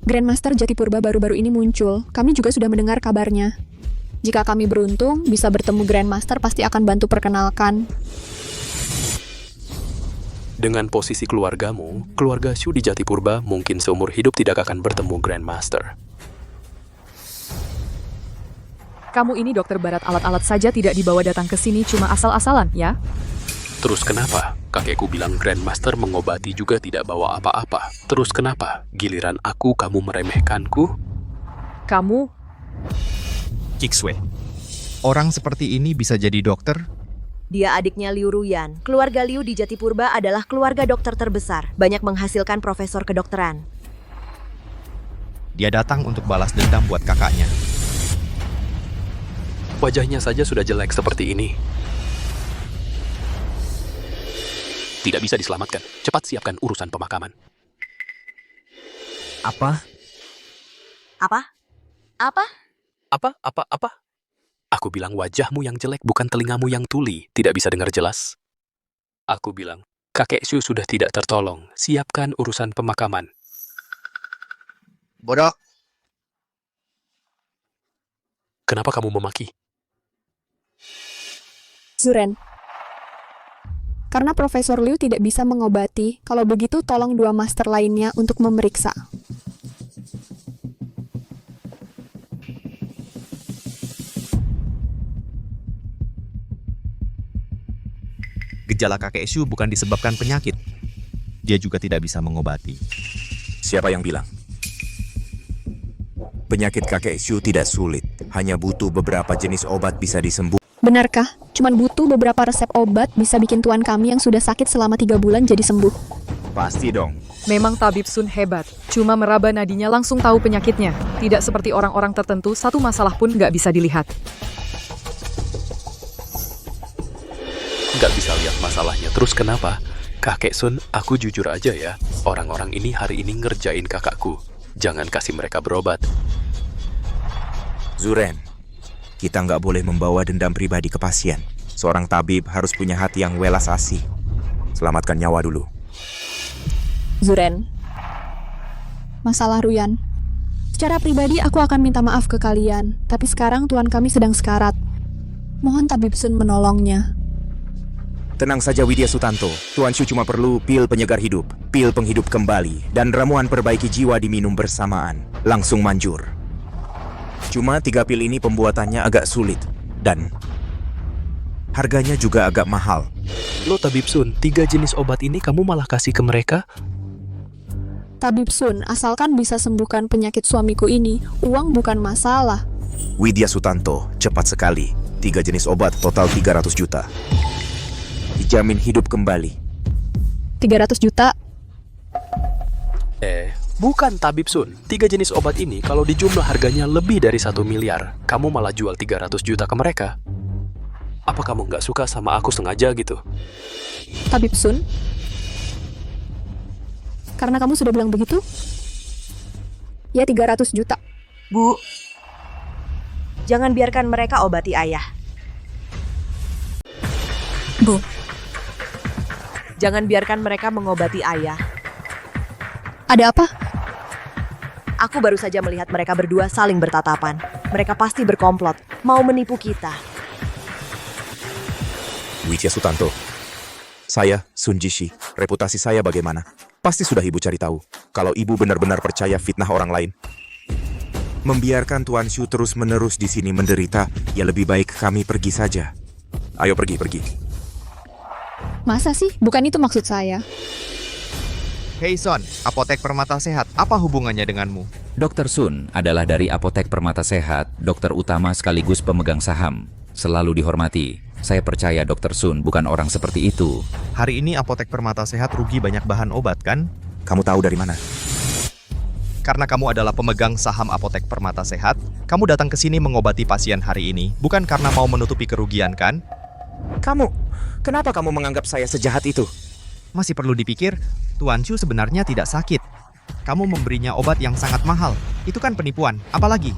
Grandmaster Jatipurba baru-baru ini muncul. Kami juga sudah mendengar kabarnya. Jika kami beruntung, bisa bertemu Grandmaster pasti akan bantu perkenalkan. Dengan posisi keluargamu, keluarga Shu di Jatipurba mungkin seumur hidup tidak akan bertemu Grandmaster. Kamu ini dokter barat alat-alat saja tidak dibawa datang ke sini cuma asal-asalan, ya? Terus kenapa? Kakekku bilang Grandmaster mengobati juga tidak bawa apa-apa. Terus kenapa? Giliran aku kamu meremehkanku? Kamu? Kiksue. Orang seperti ini bisa jadi dokter? Dia adiknya Liu Ruyan. Keluarga Liu di Jatipurba adalah keluarga dokter terbesar. Banyak menghasilkan profesor kedokteran. Dia datang untuk balas dendam buat kakaknya. Wajahnya saja sudah jelek seperti ini. Tidak bisa diselamatkan. Cepat siapkan urusan pemakaman. Apa? Apa? Aku bilang wajahmu yang jelek bukan telingamu yang tuli. Tidak bisa dengar jelas. Aku bilang, kakek Shu sudah tidak tertolong. Siapkan urusan pemakaman. Bodoh. Kenapa kamu memaki? Zuren. Karena Profesor Liu tidak bisa mengobati, kalau begitu tolong 2 master lainnya untuk memeriksa. Gejala kakek Shu bukan disebabkan penyakit. Dia juga tidak bisa mengobati. Siapa yang bilang? Penyakit kakek Shu tidak sulit. Hanya butuh beberapa jenis obat bisa disembuhkan. Benarkah? Cuman butuh beberapa resep obat bisa bikin tuan kami yang sudah sakit selama 3 bulan jadi sembuh. Pasti dong. Memang Tabib Sun hebat. Cuma meraba nadinya langsung tahu penyakitnya. Tidak seperti orang-orang tertentu, satu masalah pun nggak bisa dilihat. Nggak bisa lihat masalahnya. Terus kenapa? Kakek Sun, aku jujur aja ya. Orang-orang ini hari ini ngerjain kakakku. Jangan kasih mereka berobat. Zuren, kita nggak boleh membawa dendam pribadi ke pasien. Seorang tabib harus punya hati yang welas asih. Selamatkan nyawa dulu. Zuren. Masalah Ruyan. Secara pribadi aku akan minta maaf ke kalian, tapi sekarang tuan kami sedang sekarat. Mohon Tabib Sun menolongnya. Tenang saja Widya Sutanto. Tuan Shu cuma perlu pil penyegar hidup, pil penghidup kembali, dan ramuan perbaiki jiwa diminum bersamaan. Langsung manjur. Cuma 3 pil ini pembuatannya agak sulit, dan harganya juga agak mahal. Lo Tabib Sun, 3 jenis obat ini kamu malah kasih ke mereka? Tabib Sun, asalkan bisa sembuhkan penyakit suamiku ini, uang bukan masalah. Widya Sutanto, cepat sekali. 3 jenis obat total 300 juta. Dijamin hidup kembali. 300 juta? Bukan Tabib Sun. 3 jenis obat ini kalau dijumlah harganya lebih dari 1 miliar. Kamu malah jual 300 juta ke mereka. Apa kamu nggak suka sama aku sengaja gitu? Tabib Sun? Karena kamu sudah bilang begitu? Ya 300 juta. Bu, jangan biarkan mereka obati ayah. Bu. Jangan biarkan mereka mengobati ayah. Ada apa? Aku baru saja melihat mereka berdua saling bertatapan. Mereka pasti berkomplot, mau menipu kita. Widya Sutanto. Saya, Sun Jishi. Reputasi saya bagaimana? Pasti sudah ibu cari tahu. Kalau ibu benar-benar percaya fitnah orang lain. Membiarkan Tuan Shu terus-menerus di sini menderita, ya lebih baik kami pergi saja. Ayo pergi. Masa sih? Bukan itu maksud saya. Hei Son, apotek Permata Sehat, apa hubungannya denganmu? Dr. Sun adalah dari Apotek Permata Sehat, dokter utama sekaligus pemegang saham. Selalu dihormati. Saya percaya Dr. Sun bukan orang seperti itu. Hari ini Apotek Permata Sehat rugi banyak bahan obat, kan? Kamu tahu dari mana? Karena kamu adalah pemegang saham Apotek Permata Sehat, kamu datang ke sini mengobati pasien hari ini, bukan karena mau menutupi kerugian, kan? Kenapa kamu menganggap saya sejahat itu? Masih perlu dipikir, Tuan Shu sebenarnya tidak sakit. Kamu memberinya obat yang sangat mahal. Itu kan penipuan, apalagi?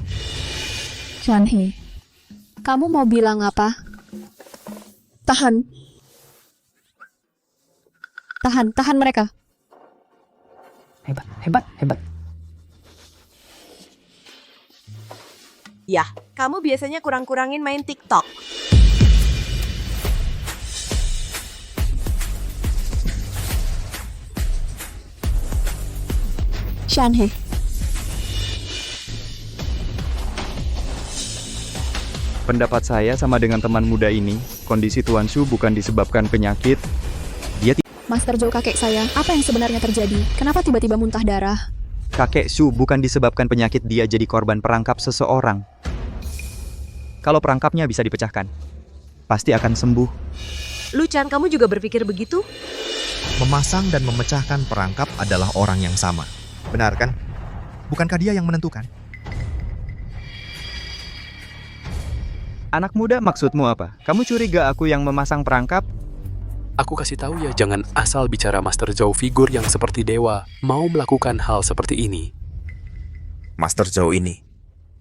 Xuanhe, kamu mau bilang apa? Tahan mereka. Hebat. Yah, kamu biasanya kurang-kurangin main TikTok. Xuanhe, Pendapat saya sama dengan teman muda ini, kondisi Tuan Shu bukan disebabkan penyakit. Master Zhou kakek saya, apa yang sebenarnya terjadi? Kenapa tiba-tiba muntah darah? Kakek Shu bukan disebabkan penyakit, dia jadi korban perangkap seseorang. Kalau perangkapnya bisa dipecahkan, pasti akan sembuh. Luchan, kamu juga berpikir begitu? Memasang dan memecahkan perangkap adalah orang yang sama. Benar kan? Bukankah dia yang menentukan? Anak muda, maksudmu apa? Kamu curiga aku yang memasang perangkap? Aku kasih tahu ya, jangan asal bicara Master Zhou, figur yang seperti dewa mau melakukan hal seperti ini. Master Zhou ini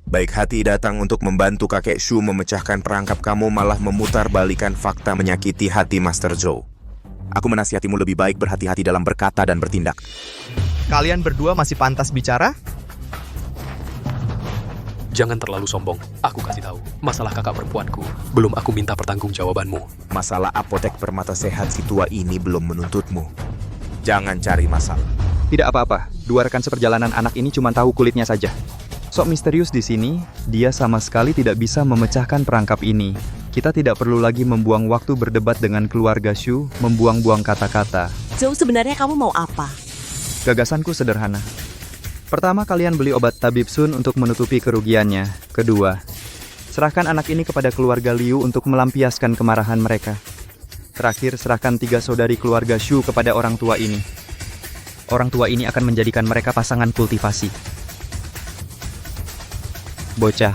baik hati datang untuk membantu kakek Shu memecahkan perangkap, kamu malah memutarbalikkan fakta menyakiti hati Master Zhou. Aku menasihatimu lebih baik berhati-hati dalam berkata dan bertindak. Kalian berdua masih pantas bicara? Jangan terlalu sombong. Aku kasih tahu, masalah kakak perempuanku. Belum aku minta pertanggungjawabanmu. Masalah Apotek Permata Sehat si tua ini belum menuntutmu. Jangan cari masalah. Tidak apa-apa, dua rekan seperjalanan anak ini cuma tahu kulitnya saja. Sok misterius di sini, dia sama sekali tidak bisa memecahkan perangkap ini. Kita tidak perlu lagi membuang waktu berdebat dengan keluarga Shu, membuang-buang kata-kata. Zhou, sebenarnya kamu mau apa? Gagasanku sederhana. Pertama, kalian beli obat Tabib Sun untuk menutupi kerugiannya. Kedua, serahkan anak ini kepada keluarga Liu untuk melampiaskan kemarahan mereka. Terakhir, serahkan 3 saudari keluarga Shu kepada orang tua ini. Orang tua ini akan menjadikan mereka pasangan kultivasi. Bocah,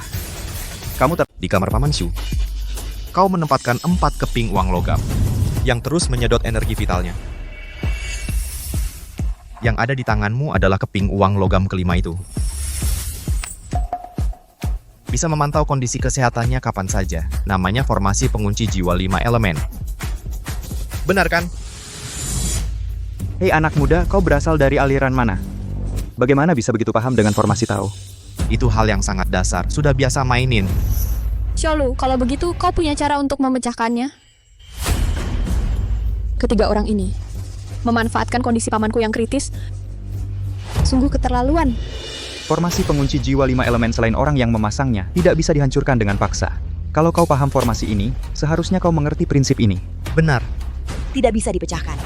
kamu di kamar Paman Shu. Kau menempatkan 4 keping uang logam yang terus menyedot energi vitalnya. Yang ada di tanganmu adalah keping uang logam kelima itu. Bisa memantau kondisi kesehatannya kapan saja. Namanya formasi pengunci jiwa 5 elemen. Benar kan? Hei anak muda, kau berasal dari aliran mana? Bagaimana bisa begitu paham dengan formasi Tao? Itu hal yang sangat dasar, sudah biasa mainin. Xiaolu, kalau begitu kau punya cara untuk memecahkannya? Ketiga orang ini memanfaatkan kondisi pamanku yang kritis. Sungguh keterlaluan. Formasi pengunci jiwa 5 elemen selain orang yang memasangnya tidak bisa dihancurkan dengan paksa. Kalau kau paham formasi ini, seharusnya kau mengerti prinsip ini. Benar. Tidak bisa dipecahkan.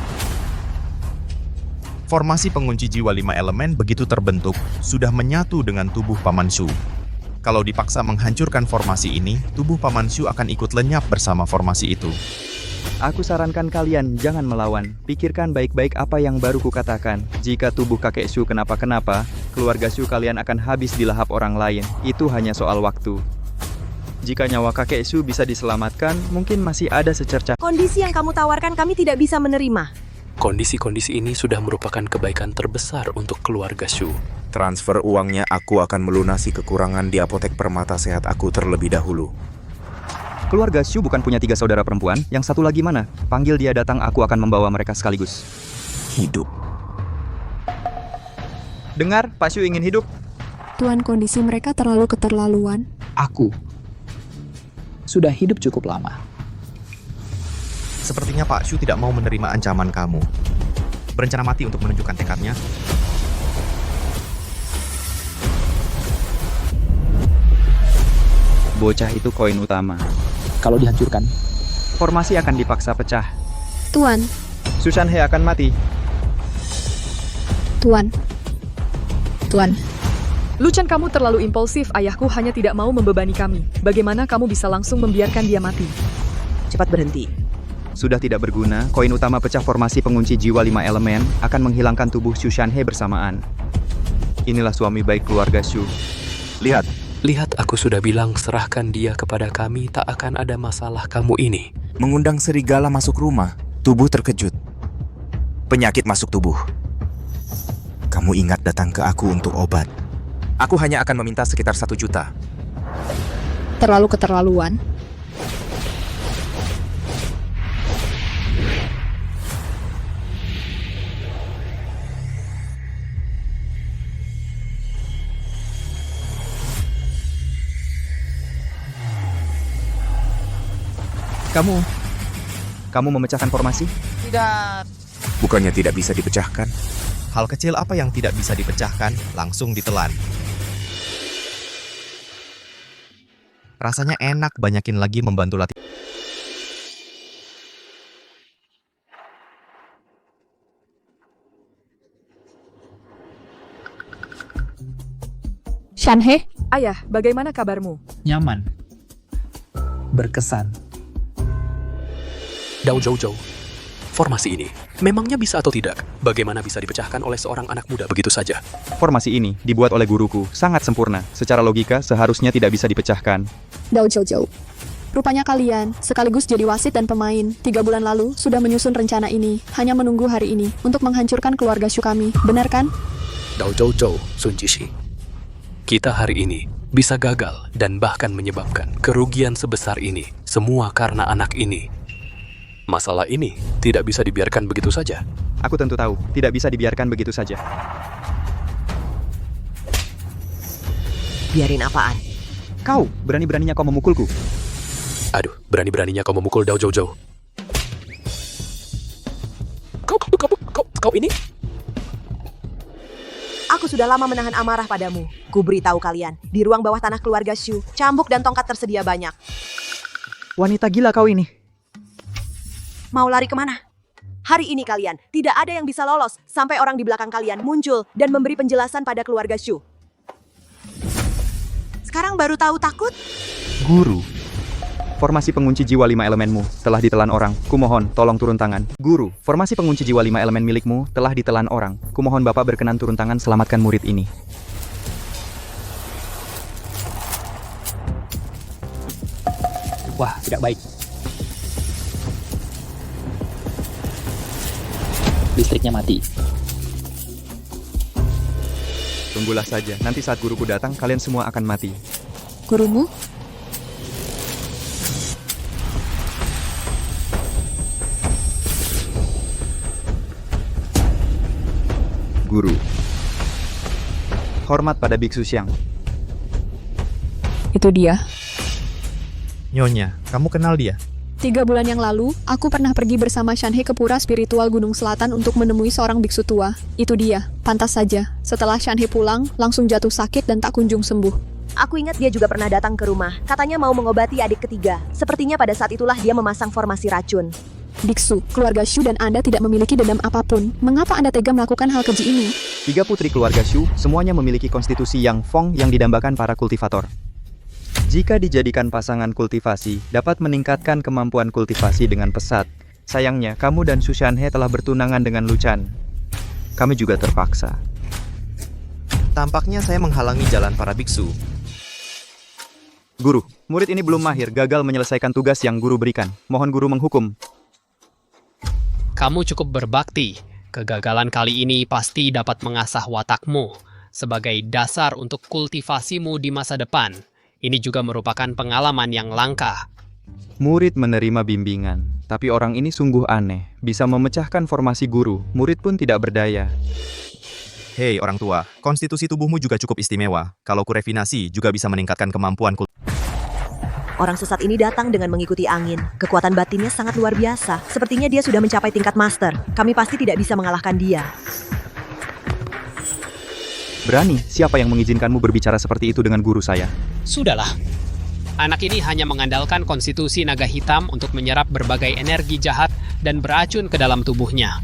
Formasi pengunci jiwa 5 elemen begitu terbentuk, sudah menyatu dengan tubuh Paman Shu. Kalau dipaksa menghancurkan formasi ini, tubuh Paman Shu akan ikut lenyap bersama formasi itu. Aku sarankan kalian jangan melawan. Pikirkan baik-baik apa yang baru kukatakan. Jika tubuh kakek Shu kenapa-kenapa, keluarga Shu kalian akan habis dilahap orang lain. Itu hanya soal waktu. Jika nyawa kakek Shu bisa diselamatkan, mungkin masih ada secercah. Kondisi yang kamu tawarkan kami tidak bisa menerima. Kondisi-kondisi ini sudah merupakan kebaikan terbesar untuk keluarga Shu. Transfer uangnya, aku akan melunasi kekurangan di Apotek Permata Sehat aku terlebih dahulu. Keluarga Shu bukan punya 3 saudara perempuan, yang satu lagi mana? Panggil dia datang, aku akan membawa mereka sekaligus. Hidup. Dengar, Pak Shu ingin hidup. Tuan, kondisi mereka terlalu keterlaluan. Aku sudah hidup cukup lama. Sepertinya Pak Shu tidak mau menerima ancaman kamu. Berencana mati untuk menunjukkan tekadnya. Bocah itu koin utama. Kalau dihancurkan, formasi akan dipaksa pecah. Tuan, Sushanhe akan mati. Tuan. Tuan. Luchan, kamu terlalu impulsif. Ayahku hanya tidak mau membebani kami. Bagaimana kamu bisa langsung membiarkan dia mati? Cepat berhenti. Sudah tidak berguna, koin utama pecah formasi pengunci jiwa 5 elemen akan menghilangkan tubuh Sushanhe bersamaan. Inilah suami baik keluarga Shu. Lihat. Lihat, aku sudah bilang serahkan dia kepada kami, tak akan ada masalah kamu ini. Mengundang serigala masuk rumah, tubuh terkejut. Penyakit masuk tubuh. Kamu ingat datang ke aku untuk obat. Aku hanya akan meminta sekitar 1 juta. Terlalu keterlaluan. Kamu memecahkan formasi? Tidak. Bukannya tidak bisa dipecahkan? Hal kecil apa yang tidak bisa dipecahkan, langsung ditelan. Rasanya enak, banyakin lagi membantu latihan. Shanhe? Ayah, bagaimana kabarmu? nyaman. Berkesan. Dao Zhou Zhou, formasi ini memangnya bisa atau tidak? Bagaimana bisa dipecahkan oleh seorang anak muda begitu saja? Formasi ini dibuat oleh guruku, sangat sempurna. Secara logika, seharusnya tidak bisa dipecahkan. Dao Zhou Zhou. Rupanya kalian sekaligus jadi wasit dan pemain. 3 bulan lalu sudah menyusun rencana ini, hanya menunggu hari ini untuk menghancurkan keluarga Shu kami. Benar kan? Dao Zhou Zhou, Sun Jishi. Kita hari ini bisa gagal dan bahkan menyebabkan kerugian sebesar ini. Semua karena anak ini. Masalah ini tidak bisa dibiarkan begitu saja. Aku tentu tahu, tidak bisa dibiarkan begitu saja. Biarin apaan? Kau, berani-beraninya kau memukulku. Aduh, berani-beraninya kau memukul Dao Zhou Zhou. Kau ini? Aku sudah lama menahan amarah padamu. Ku beritahu kalian, di ruang bawah tanah keluarga Shu, cambuk dan tongkat tersedia banyak. Wanita gila kau ini. Mau lari kemana? Hari ini kalian, tidak ada yang bisa lolos sampai orang di belakang kalian muncul dan memberi penjelasan pada keluarga Shu. Sekarang baru tahu takut? Guru. Formasi pengunci jiwa 5 elemenmu telah ditelan orang. Kumohon, tolong turun tangan. Guru, formasi pengunci jiwa 5 elemen milikmu telah ditelan orang. Kumohon Bapak berkenan turun tangan selamatkan murid ini. Wah, tidak baik. Listriknya mati. Tunggulah saja, nanti saat guruku datang, kalian semua akan mati. Gurumu? Guru. Hormat pada Biksu Xiang. Itu dia. Nyonya, kamu kenal dia? 3 bulan yang lalu, aku pernah pergi bersama Shanhe ke pura spiritual Gunung Selatan untuk menemui seorang biksu tua. Itu dia, pantas saja. Setelah Shanhe pulang, langsung jatuh sakit dan tak kunjung sembuh. Aku ingat dia juga pernah datang ke rumah. Katanya mau mengobati adik ketiga. Sepertinya pada saat itulah dia memasang formasi racun. Biksu, keluarga Shu dan Anda tidak memiliki dendam apapun. Mengapa Anda tega melakukan hal keji ini? 3 putri keluarga Shu, semuanya memiliki konstitusi yang Feng yang didambakan para kultivator. Jika dijadikan pasangan kultivasi, dapat meningkatkan kemampuan kultivasi dengan pesat. Sayangnya, kamu dan Sushanhe telah bertunangan dengan Luchan. Kami juga terpaksa. Tampaknya saya menghalangi jalan para biksu. Guru, murid ini belum mahir, gagal menyelesaikan tugas yang guru berikan. Mohon guru menghukum. Kamu cukup berbakti. Kegagalan kali ini pasti dapat mengasah watakmu sebagai dasar untuk kultivasimu di masa depan. Ini juga merupakan pengalaman yang langka. Murid menerima bimbingan, tapi orang ini sungguh aneh. Bisa memecahkan formasi guru, murid pun tidak berdaya. Hei orang tua, konstitusi tubuhmu juga cukup istimewa. Kalau kurefinasi, juga bisa meningkatkan kemampuan Orang sesat ini datang dengan mengikuti angin. Kekuatan batinnya sangat luar biasa. Sepertinya dia sudah mencapai tingkat master. Kami pasti tidak bisa mengalahkan dia. Berani, siapa yang mengizinkanmu berbicara seperti itu dengan guru saya? Sudahlah. Anak ini hanya mengandalkan konstitusi naga hitam untuk menyerap berbagai energi jahat dan beracun ke dalam tubuhnya.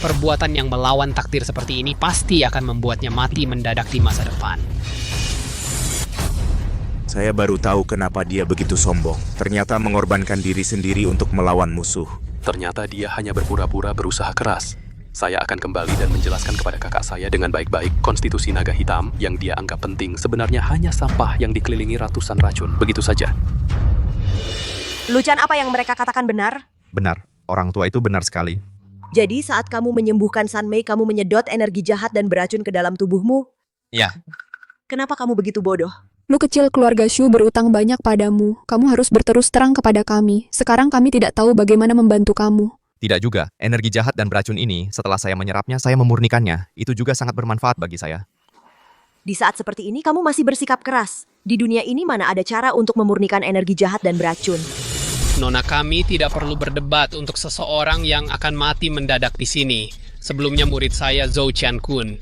Perbuatan yang melawan takdir seperti ini pasti akan membuatnya mati mendadak di masa depan. Saya baru tahu kenapa dia begitu sombong. Ternyata mengorbankan diri sendiri untuk melawan musuh. Ternyata dia hanya berpura-pura berusaha keras. Saya akan kembali dan menjelaskan kepada kakak saya dengan baik-baik konstitusi naga hitam yang dia anggap penting sebenarnya hanya sampah yang dikelilingi ratusan racun. Begitu saja. Luchan, apa yang mereka katakan benar? Benar, orang tua itu benar sekali. Jadi saat kamu menyembuhkan Sanmei, kamu menyedot energi jahat dan beracun ke dalam tubuhmu? Ya. Kenapa kamu begitu bodoh? Lu kecil keluarga Shu berutang banyak padamu. Kamu harus berterus terang kepada kami. Sekarang kami tidak tahu bagaimana membantu kamu. Tidak juga, energi jahat dan beracun ini, setelah saya menyerapnya, saya memurnikannya. Itu juga sangat bermanfaat bagi saya. Di saat seperti ini, kamu masih bersikap keras. Di dunia ini mana ada cara untuk memurnikan energi jahat dan beracun? Nona, kami tidak perlu berdebat untuk seseorang yang akan mati mendadak di sini. Sebelumnya murid saya Zhou Qiankun.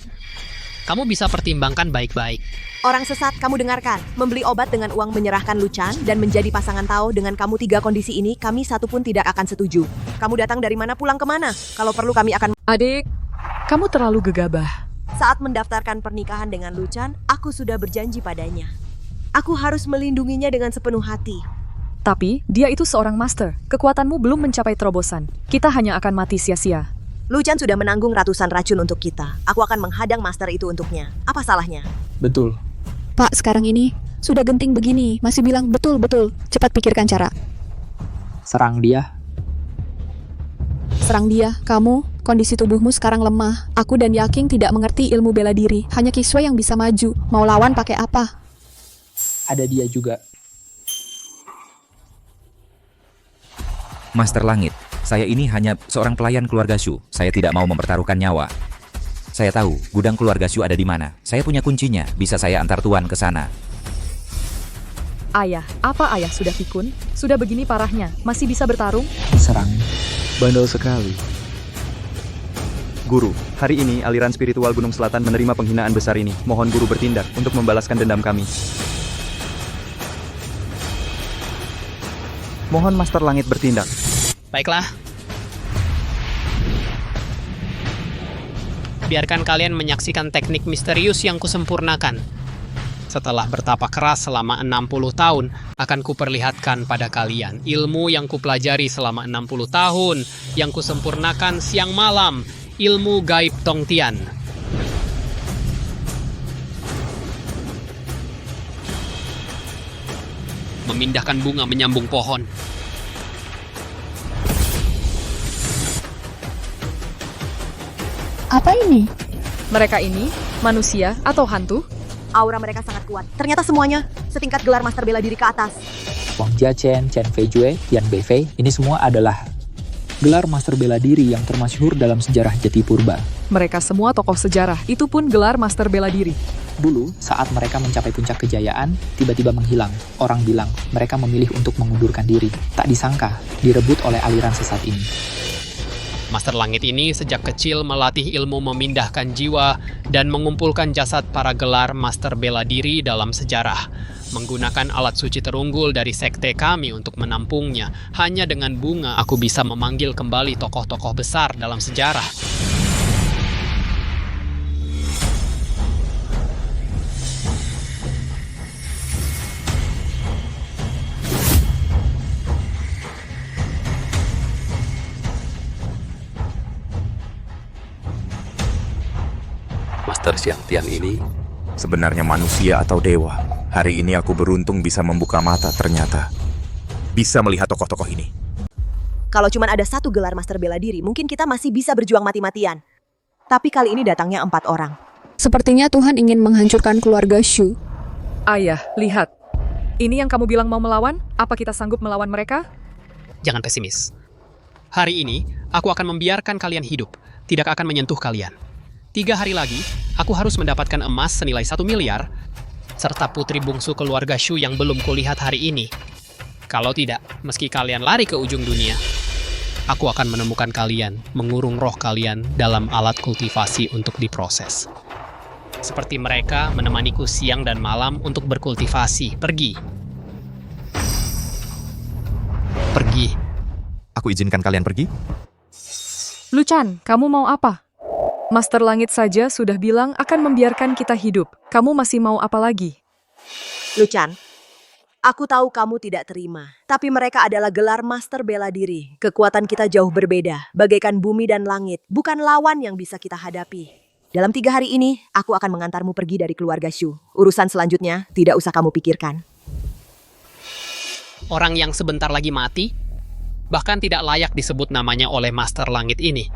Kamu bisa pertimbangkan baik-baik. Orang sesat, kamu dengarkan. Membeli obat dengan uang menyerahkan Luchan dan menjadi pasangan Tao dengan kamu 3 kondisi ini, kami satu pun tidak akan setuju. Kamu datang dari mana, pulang kemana? Kalau perlu kami akan... Adik, kamu terlalu gegabah. Saat mendaftarkan pernikahan dengan Luchan, aku sudah berjanji padanya. Aku harus melindunginya dengan sepenuh hati. Tapi, dia itu seorang master. Kekuatanmu belum mencapai terobosan. Kita hanya akan mati sia-sia. Luchan sudah menanggung ratusan racun untuk kita. Aku akan menghadang master itu untuknya. Apa salahnya? Betul. Pak, sekarang ini sudah genting begini, masih bilang betul-betul. Cepat pikirkan cara. Serang dia. Serang dia, kamu, kondisi tubuhmu sekarang lemah. Aku dan Yaking tidak mengerti ilmu bela diri. Hanya Kiswe yang bisa maju. Mau lawan pakai apa? Ada dia juga. Master Langit, saya ini hanya seorang pelayan keluarga Shu. Saya tidak mau mempertaruhkan nyawa. Saya tahu gudang keluarga Shu ada di mana. Saya punya kuncinya. Bisa saya antar tuan ke sana. Ayah, apa ayah sudah pikun? Sudah begini parahnya, masih bisa bertarung? Serang. Bandel sekali. Guru, hari ini aliran spiritual Gunung Selatan menerima penghinaan besar ini. Mohon guru bertindak untuk membalaskan dendam kami. Mohon Master Langit bertindak. Baiklah. Biarkan kalian menyaksikan teknik misterius yang kusempurnakan. Setelah bertapa keras selama 60 tahun, akan kuperlihatkan pada kalian ilmu yang kupelajari selama 60 tahun, yang kusempurnakan siang malam, ilmu gaib Tongtian. Memindahkan bunga menyambung pohon. Apa ini? Mereka ini manusia atau hantu? Aura mereka sangat kuat. Ternyata semuanya setingkat gelar master bela diri ke atas. Wang Jiachen, Chen Feijue, Yan Beifei, ini semua adalah gelar master bela diri yang termasyhur dalam sejarah Jati Purba. Mereka semua tokoh sejarah, itu pun gelar master bela diri. Dulu, saat mereka mencapai puncak kejayaan, tiba-tiba menghilang. Orang bilang mereka memilih untuk mengundurkan diri. Tak disangka, direbut oleh aliran sesat ini. Master Langit ini sejak kecil melatih ilmu memindahkan jiwa dan mengumpulkan jasad para gelar master bela diri dalam sejarah. Menggunakan alat suci terunggul dari sekte kami untuk menampungnya. Hanya dengan bunga aku bisa memanggil kembali tokoh-tokoh besar dalam sejarah. Master Xiangtian ini sebenarnya manusia atau dewa. Hari ini aku beruntung bisa membuka mata ternyata. Bisa melihat tokoh-tokoh ini. Kalau cuma ada satu gelar master bela diri, mungkin kita masih bisa berjuang mati-matian. Tapi kali ini datangnya 4 orang. Sepertinya Tuhan ingin menghancurkan keluarga Shu. Ayah, lihat. Ini yang kamu bilang mau melawan? Apa kita sanggup melawan mereka? Jangan pesimis. Hari ini, aku akan membiarkan kalian hidup. Tidak akan menyentuh kalian. 3 hari lagi, aku harus mendapatkan emas senilai 1 miliar, serta putri bungsu keluarga Shu yang belum kulihat hari ini. Kalau tidak, meski kalian lari ke ujung dunia, aku akan menemukan kalian, mengurung roh kalian dalam alat kultivasi untuk diproses. Seperti mereka menemaniku siang dan malam untuk berkultivasi. Pergi. pergi. Aku izinkan kalian pergi? Luchan, kamu mau apa? Master Langit saja sudah bilang akan membiarkan kita hidup. Kamu masih mau apa lagi? Luchan, aku tahu kamu tidak terima. Tapi mereka adalah gelar Master Bela Diri. Kekuatan kita jauh berbeda. Bagaikan bumi dan langit. Bukan lawan yang bisa kita hadapi. Dalam 3 hari ini, aku akan mengantarmu pergi dari keluarga Shu. Urusan selanjutnya, tidak usah kamu pikirkan. Orang yang sebentar lagi mati, bahkan tidak layak disebut namanya oleh Master Langit ini.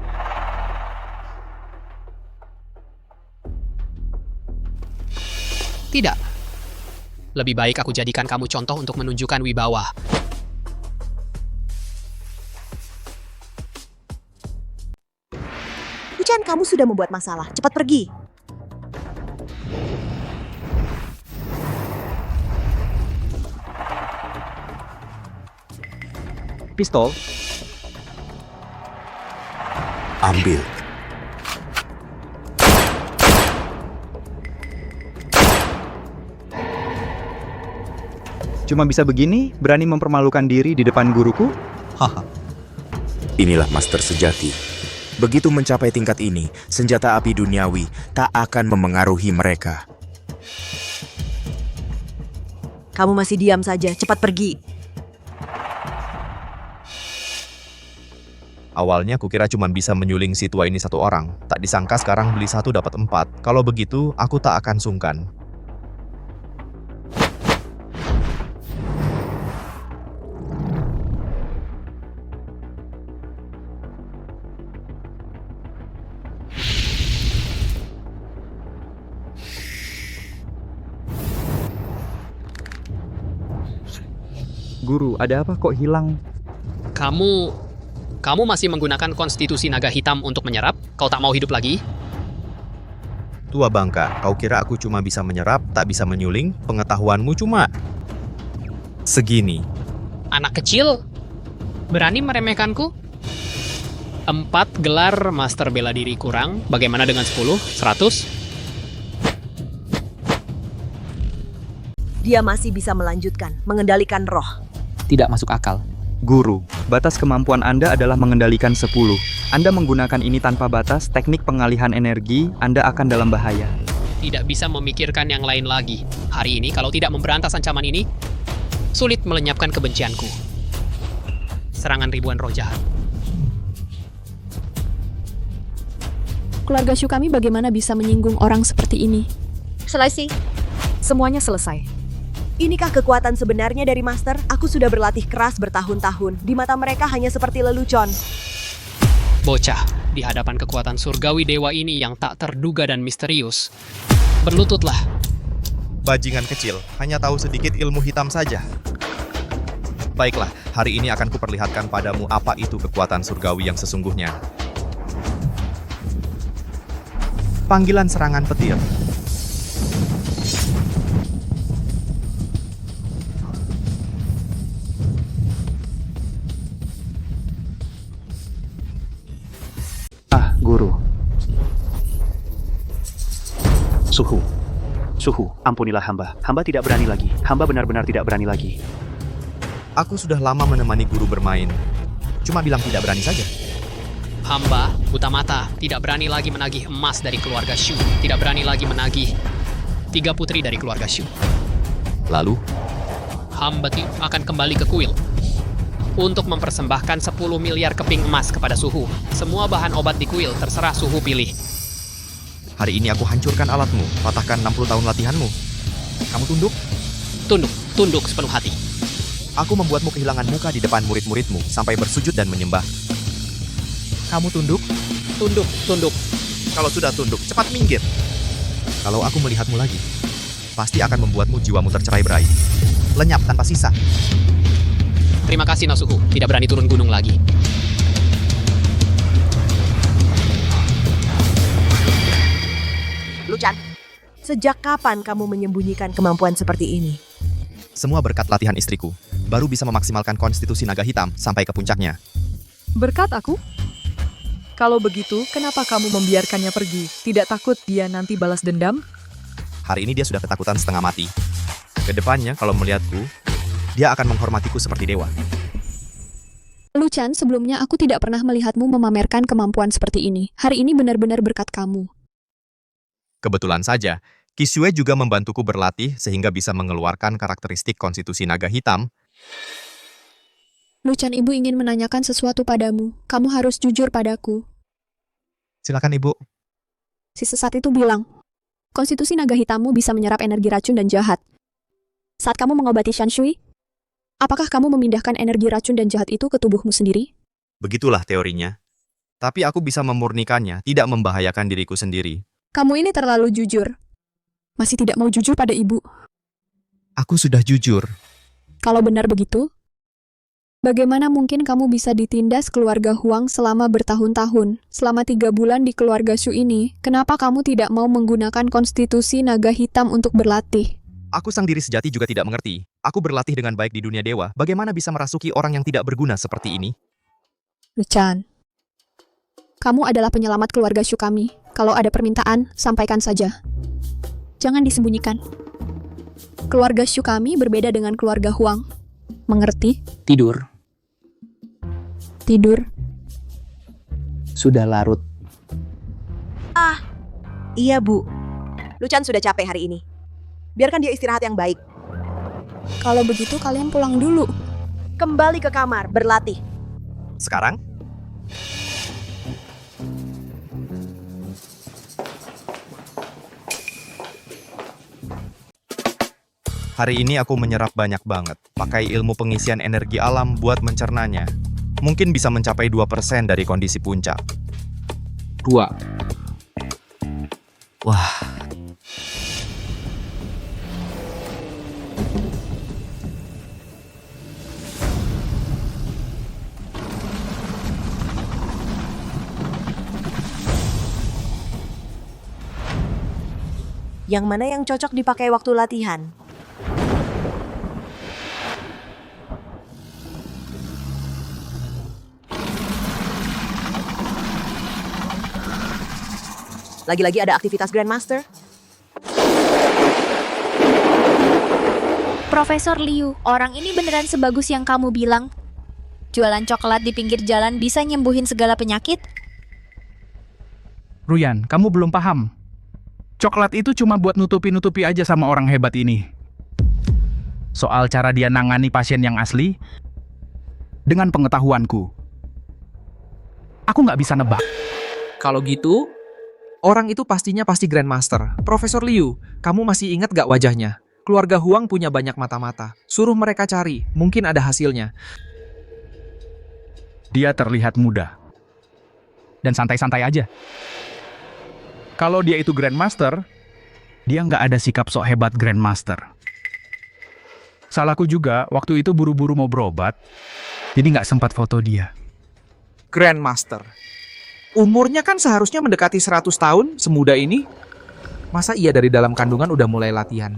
Tidak. Lebih baik aku jadikan kamu contoh untuk menunjukkan wibawa. Luchan, kamu sudah membuat masalah. Cepat pergi. Pistol. Ambil. Cuma bisa begini, berani mempermalukan diri di depan guruku? Haha. Inilah master sejati. Begitu mencapai tingkat ini, senjata api duniawi tak akan memengaruhi mereka. Kamu masih diam saja. Cepat pergi. Awalnya kukira cuma bisa menyuling si tua ini 1 orang. Tak disangka sekarang beli 1 dapat 4. Kalau begitu, aku tak akan sungkan. Guru, ada apa kok hilang? Kamu masih menggunakan konstitusi naga hitam untuk menyerap? Kau tak mau hidup lagi? Tua bangka, kau kira aku cuma bisa menyerap, tak bisa menyuling? Pengetahuanmu cuma segini. Anak kecil? Berani meremehkanku? 4 gelar Master Bela Diri kurang, bagaimana dengan 10? 100? Dia masih bisa melanjutkan, mengendalikan roh. Tidak masuk akal. Guru, batas kemampuan Anda adalah mengendalikan 10. Anda menggunakan ini tanpa batas, teknik pengalihan energi, Anda akan dalam bahaya. Tidak bisa memikirkan yang lain lagi. Hari ini, kalau tidak memberantas ancaman ini, sulit melenyapkan kebencianku. Serangan ribuan roh jahat. Keluarga Shu kami bagaimana bisa menyinggung orang seperti ini? Selesai. Semuanya selesai. Inikah kekuatan sebenarnya dari Master? Aku sudah berlatih keras bertahun-tahun. Di mata mereka hanya seperti lelucon. Bocah, di hadapan kekuatan surgawi dewa ini yang tak terduga dan misterius, berlututlah. Bajingan kecil, hanya tahu sedikit ilmu hitam saja. Baiklah, hari ini akan kuperlihatkan padamu apa itu kekuatan surgawi yang sesungguhnya. Panggilan serangan petir. Guru. Suhu, ampunilah hamba. Hamba tidak berani lagi. Hamba benar-benar tidak berani lagi. Aku sudah lama menemani guru bermain. Cuma bilang tidak berani saja. Hamba, buta mata, tidak berani lagi menagih emas dari keluarga Shu. Tidak berani lagi menagih 3 putri dari keluarga Shu. Lalu? Hamba akan kembali ke kuil untuk mempersembahkan 10 miliar keping emas kepada Suhu. Semua bahan obat di kuil terserah Suhu pilih. Hari ini aku hancurkan alatmu, patahkan 60 tahun latihanmu. Kamu tunduk? Tunduk sepenuh hati. Aku membuatmu kehilangan muka di depan murid-muridmu sampai bersujud dan menyembah. Kamu tunduk? Tunduk. Kalau sudah tunduk, cepat minggir. Kalau aku melihatmu lagi, pasti akan membuatmu jiwamu tercerai-berai. Lenyap tanpa sisa. Terima kasih Nasuhu, tidak berani turun gunung lagi. Luchan, sejak kapan kamu menyembunyikan kemampuan seperti ini? Semua berkat latihan istriku, baru bisa memaksimalkan konstitusi naga hitam sampai ke puncaknya. Berkat aku? Kalau begitu, kenapa kamu membiarkannya pergi? Tidak takut dia nanti balas dendam? Hari ini dia sudah ketakutan setengah mati. Kedepannya, kalau melihatku, dia akan menghormatiku seperti dewa. Luchan, sebelumnya aku tidak pernah melihatmu memamerkan kemampuan seperti ini. Hari ini benar-benar berkat kamu. Kebetulan saja, Kisue juga membantuku berlatih sehingga bisa mengeluarkan karakteristik konstitusi naga hitam. Luchan, ibu ingin menanyakan sesuatu padamu. Kamu harus jujur padaku. Silakan ibu. Si sesat itu bilang, konstitusi naga hitammu bisa menyerap energi racun dan jahat. Saat kamu mengobati Shanshui, apakah kamu memindahkan energi racun dan jahat itu ke tubuhmu sendiri? Begitulah teorinya. Tapi aku bisa memurnikannya, tidak membahayakan diriku sendiri. Kamu ini terlalu jujur. Masih tidak mau jujur pada ibu. Aku sudah jujur. Kalau benar begitu, bagaimana mungkin kamu bisa ditindas keluarga Huang selama bertahun-tahun? Selama 3 bulan di keluarga Shu ini, kenapa kamu tidak mau menggunakan konstitusi naga hitam untuk berlatih? Aku sang diri sejati juga tidak mengerti. Aku berlatih dengan baik di dunia dewa, bagaimana bisa merasuki orang yang tidak berguna seperti ini? Luchan, kamu adalah penyelamat keluarga Shu kami. Kalau ada permintaan, sampaikan saja. Jangan disembunyikan. Keluarga Shu kami berbeda dengan keluarga Huang. Mengerti? Tidur. Tidur. Sudah larut. Iya, Bu. Luchan sudah capek hari ini. Biarkan dia istirahat yang baik. Kalau begitu kalian pulang dulu. Kembali ke kamar, berlatih. Sekarang? Hari ini aku menyerap banyak banget. Pakai ilmu pengisian energi alam buat mencernanya. Mungkin bisa mencapai 2% dari kondisi puncak. 2. Wah. Yang mana yang cocok dipakai waktu latihan? Lagi-lagi ada aktivitas Grandmaster? Profesor Liu, orang ini beneran sebagus yang kamu bilang? Jualan coklat di pinggir jalan bisa nyembuhin segala penyakit? Ruyan, kamu belum paham. Coklat itu cuma buat nutupi-nutupi aja sama orang hebat ini. Soal cara dia nangani pasien yang asli, dengan pengetahuanku, aku nggak bisa nebak. Kalau gitu, orang itu pasti Grandmaster. Profesor Liu, kamu masih ingat gak wajahnya? Keluarga Huang punya banyak mata-mata. Suruh mereka cari, mungkin ada hasilnya. Dia terlihat muda. Dan santai-santai aja. Kalau dia itu Grandmaster, dia nggak ada sikap sok hebat Grandmaster. Salahku juga, waktu itu buru-buru mau berobat, jadi nggak sempat foto dia. Grandmaster. Umurnya kan seharusnya mendekati 100 tahun, semuda ini. Masa iya dari dalam kandungan udah mulai latihan?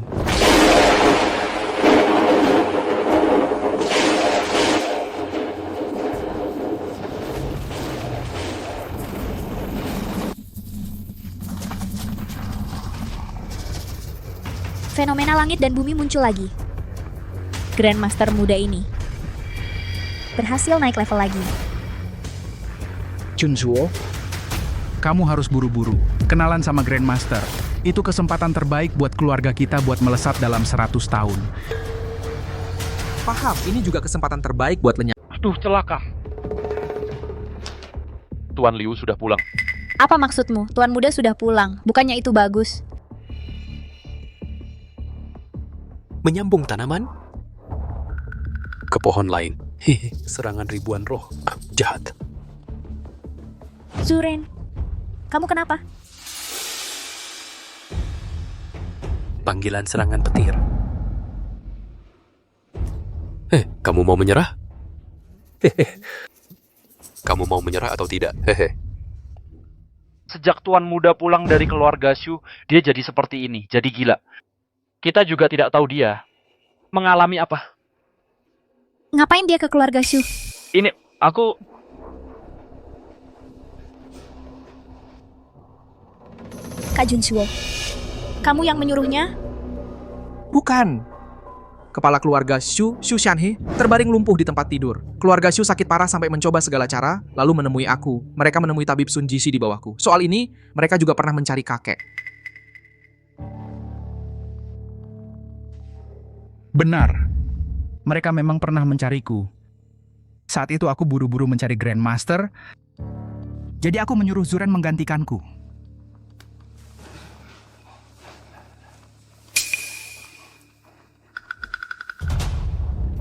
Fenomena langit dan bumi muncul lagi. Grandmaster muda ini berhasil naik level lagi. Junsuo, kamu harus buru-buru. Kenalan sama Grandmaster. Itu kesempatan terbaik buat keluarga kita buat melesat dalam 100 tahun. Paham, ini juga kesempatan terbaik buat lenyap. Aduh, celaka. Tuan Liu sudah pulang. Apa maksudmu? Tuan muda sudah pulang. Bukannya itu bagus? Menyambung tanaman ke pohon lain. Hehe, serangan ribuan roh. Jahat. Zuren, kamu kenapa? Panggilan serangan petir. Kamu mau menyerah? Hehe. Kamu mau menyerah atau tidak? Hehe. Sejak Tuan muda pulang dari keluarga Shu, dia jadi seperti ini, jadi gila. Kita juga tidak tahu dia mengalami apa. Ngapain dia ke keluarga Shu? Ini, aku... Kak Junsuo, kamu yang menyuruhnya? Bukan. kepala keluarga Xu Shanhe, terbaring lumpuh di tempat tidur. Keluarga Xu sakit parah sampai mencoba segala cara, lalu menemui aku. Mereka menemui tabib Sun Jishi di bawahku. Soal ini, mereka juga pernah mencari kakek. Benar. Mereka memang pernah mencariku. Saat itu aku buru-buru mencari Grandmaster, jadi aku menyuruh Zuren menggantikanku.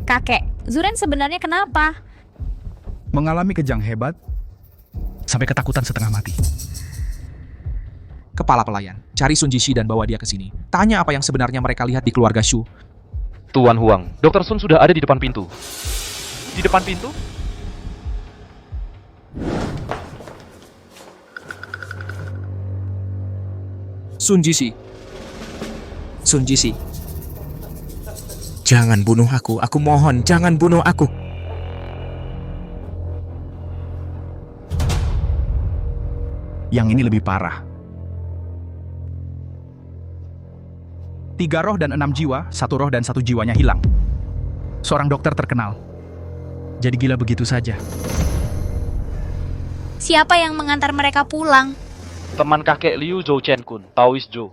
Kakek, Zuren sebenarnya kenapa? Mengalami kejang hebat, sampai ketakutan setengah mati. Kepala pelayan, cari Sun Jishi dan bawa dia ke sini. Tanya apa yang sebenarnya mereka lihat di keluarga Shu. Tuan Huang, Dr. Sun sudah ada di depan pintu. Di depan pintu? Sun Jishi. Sun Jishi. Jangan bunuh aku mohon, jangan bunuh aku. Yang ini lebih parah. 3 roh dan 6 jiwa, 1 roh dan 1 jiwanya hilang. Seorang dokter terkenal. Jadi gila begitu saja. Siapa yang mengantar mereka pulang? Teman kakek Liu Zhou Chen Kun, Taoist Zhou.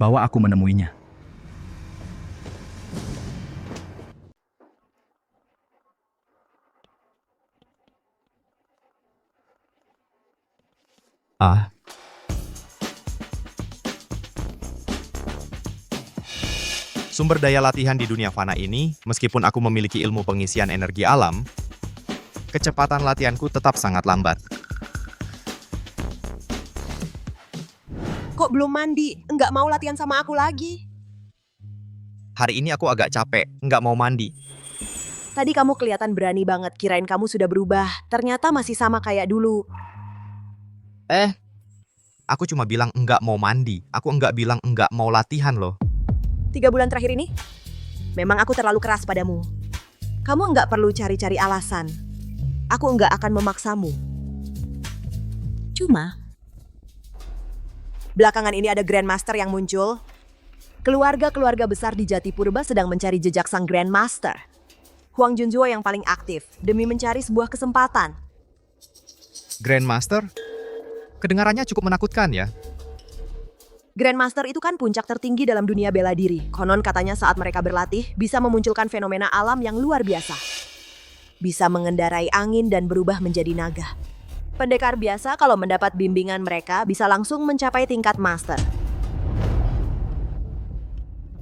Bawa aku menemuinya. Sumber daya latihan di dunia fana ini, meskipun aku memiliki ilmu pengisian energi alam, kecepatan latihanku tetap sangat lambat. Kok belum mandi? Nggak mau latihan sama aku lagi? Hari ini aku agak capek, nggak mau mandi. Tadi kamu kelihatan berani banget, kirain kamu sudah berubah. Ternyata masih sama kayak dulu. Aku cuma bilang nggak mau mandi. Aku nggak bilang nggak mau latihan loh. 3 bulan terakhir ini, memang aku terlalu keras padamu. Kamu nggak perlu cari-cari alasan. Aku nggak akan memaksamu. Cuma, belakangan ini ada Grandmaster yang muncul. Keluarga-keluarga besar di Jatipurba sedang mencari jejak sang Grandmaster. Huang Junzuo yang paling aktif demi mencari sebuah kesempatan. Grandmaster? Kedengarannya cukup menakutkan ya. Grandmaster itu kan puncak tertinggi dalam dunia bela diri. Konon katanya saat mereka berlatih, bisa memunculkan fenomena alam yang luar biasa. Bisa mengendarai angin dan berubah menjadi naga. Pendekar biasa kalau mendapat bimbingan mereka bisa langsung mencapai tingkat master.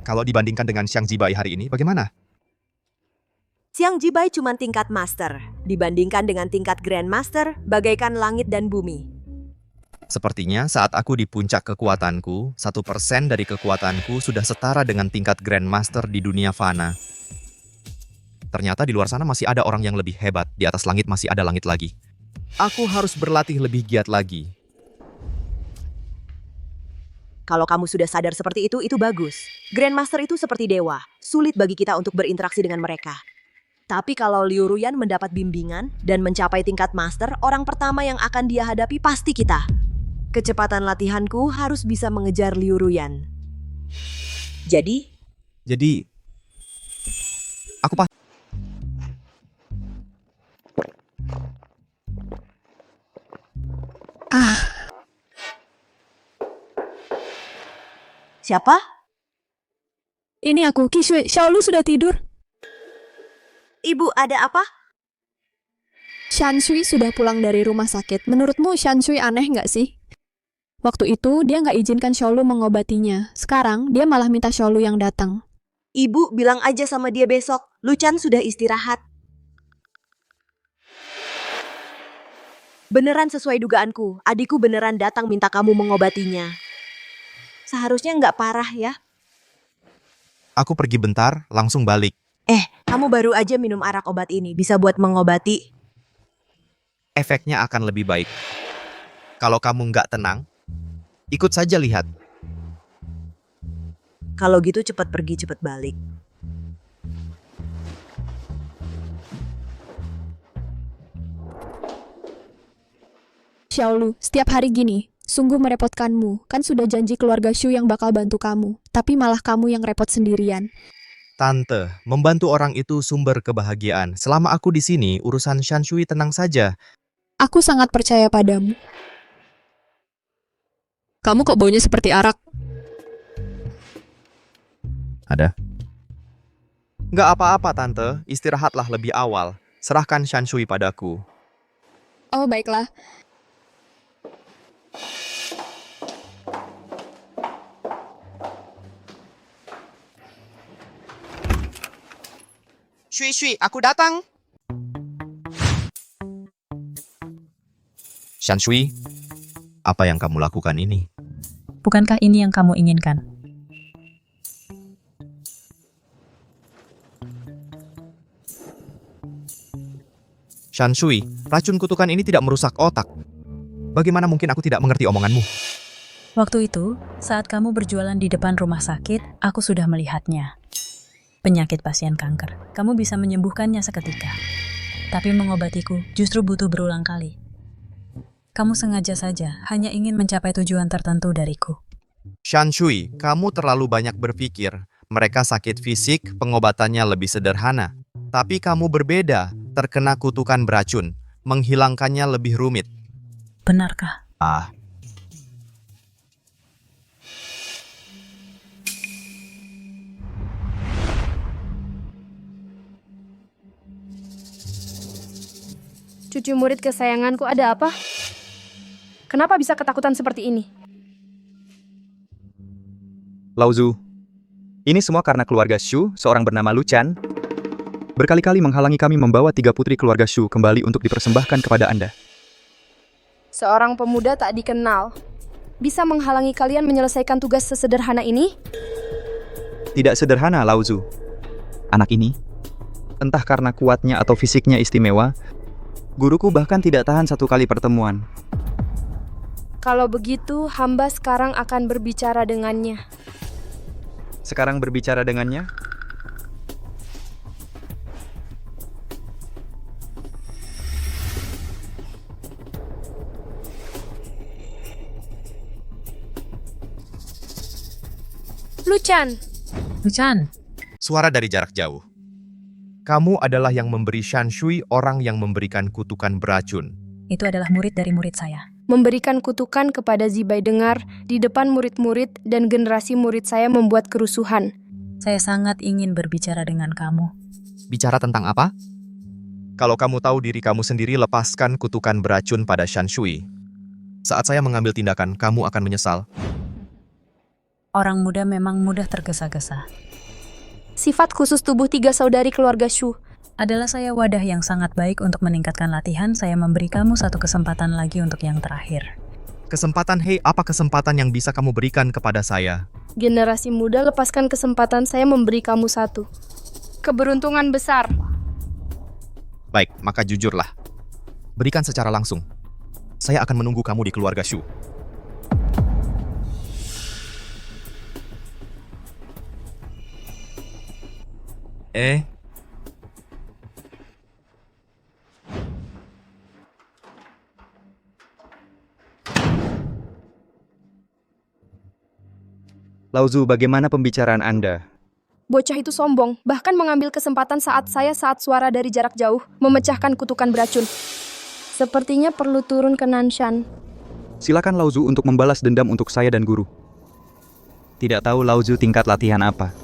Kalau dibandingkan dengan Xiang Zibai hari ini, bagaimana? Xiang Zibai cuma tingkat master. Dibandingkan dengan tingkat Grandmaster, bagaikan langit dan bumi. Sepertinya saat aku di puncak kekuatanku, 1% dari kekuatanku sudah setara dengan tingkat Grandmaster di dunia fana. Ternyata di luar sana masih ada orang yang lebih hebat, di atas langit masih ada langit lagi. Aku harus berlatih lebih giat lagi. Kalau kamu sudah sadar seperti itu bagus. Grandmaster itu seperti dewa, sulit bagi kita untuk berinteraksi dengan mereka. Tapi kalau Liu Ruyan mendapat bimbingan dan mencapai tingkat master, orang pertama yang akan dia hadapi pasti kita. Kecepatan latihanku harus bisa mengejar Liu Ruyan. Jadi, aku pasti. Siapa? Ini aku, Kishui. Xiaolu sudah tidur. Ibu, ada apa? Shanshui sudah pulang dari rumah sakit. Menurutmu Shanshui aneh nggak sih? Waktu itu dia nggak izinkan Xiaolu mengobatinya. Sekarang dia malah minta Xiaolu yang datang. Ibu bilang aja sama dia besok. Luchan sudah istirahat. Beneran sesuai dugaanku. Adikku beneran datang minta kamu mengobatinya. Seharusnya nggak parah ya. Aku pergi bentar, langsung balik. Kamu baru aja minum arak obat ini. Bisa buat mengobati. Efeknya akan lebih baik. Kalau kamu nggak tenang, ikut saja lihat. Kalau gitu cepat pergi, cepat balik. Xiaolu, setiap hari gini, sungguh merepotkanmu. Kan sudah janji keluarga Shu yang bakal bantu kamu. Tapi malah kamu yang repot sendirian. Tante, membantu orang itu sumber kebahagiaan. Selama aku di sini, urusan Shanshui tenang saja. Aku sangat percaya padamu. Kamu kok baunya seperti arak? Ada? Nggak apa-apa, Tante. Istirahatlah lebih awal. Serahkan Shanshui padaku. Oh, baiklah. Shui, aku datang. Shanshui, apa yang kamu lakukan ini? Bukankah ini yang kamu inginkan? Shanshui, racun kutukan ini tidak merusak otak. Bagaimana mungkin aku tidak mengerti omonganmu? Waktu itu, saat kamu berjualan di depan rumah sakit, aku sudah melihatnya. Penyakit pasien kanker, kamu bisa menyembuhkannya seketika. Tapi mengobatiku justru butuh berulang kali. Kamu sengaja saja hanya ingin mencapai tujuan tertentu dariku. Shanshui, kamu terlalu banyak berpikir. Mereka sakit fisik, pengobatannya lebih sederhana. Tapi kamu berbeda, terkena kutukan beracun. Menghilangkannya lebih rumit. Benarkah? Cucu murid kesayanganku, ada apa? Kenapa bisa ketakutan seperti ini? Laozu, ini semua karena keluarga Shu, seorang bernama Luchan, berkali-kali menghalangi kami membawa 3 putri keluarga Shu kembali untuk dipersembahkan kepada Anda. Seorang pemuda tak dikenal bisa menghalangi kalian menyelesaikan tugas sesederhana ini? Tidak sederhana, Laozu. Anak ini, entah karena kuatnya atau fisiknya istimewa, guruku bahkan tidak tahan 1 kali pertemuan. Kalau begitu, hamba sekarang akan berbicara dengannya. Sekarang berbicara dengannya? Luchan! Luchan! Suara dari jarak jauh. Kamu adalah yang memberi Shanshui, orang yang memberikan kutukan beracun. Itu adalah murid dari murid saya. Memberikan kutukan kepada Zibai dengar di depan murid-murid dan generasi murid saya membuat kerusuhan. Saya sangat ingin berbicara dengan kamu. Bicara tentang apa? Kalau kamu tahu diri kamu sendiri, lepaskan kutukan beracun pada Shanshui. Saat saya mengambil tindakan, kamu akan menyesal. Orang muda memang mudah tergesa-gesa. Sifat khusus tubuh 3 saudari keluarga Shu. Adalah saya wadah yang sangat baik untuk meningkatkan latihan. Saya memberi kamu 1 kesempatan lagi untuk yang terakhir. Kesempatan, hei, apa kesempatan yang bisa kamu berikan kepada saya? Generasi muda, lepaskan kesempatan saya memberi kamu 1. Keberuntungan besar. Baik, maka jujurlah. Berikan secara langsung. Saya akan menunggu kamu di keluarga Shu. Laozu, bagaimana pembicaraan Anda? Bocah itu sombong, bahkan mengambil kesempatan saat suara dari jarak jauh, memecahkan kutukan beracun. Sepertinya perlu turun ke Nanshan. Silakan Laozu untuk membalas dendam untuk saya dan guru. Tidak tahu Laozu tingkat latihan apa.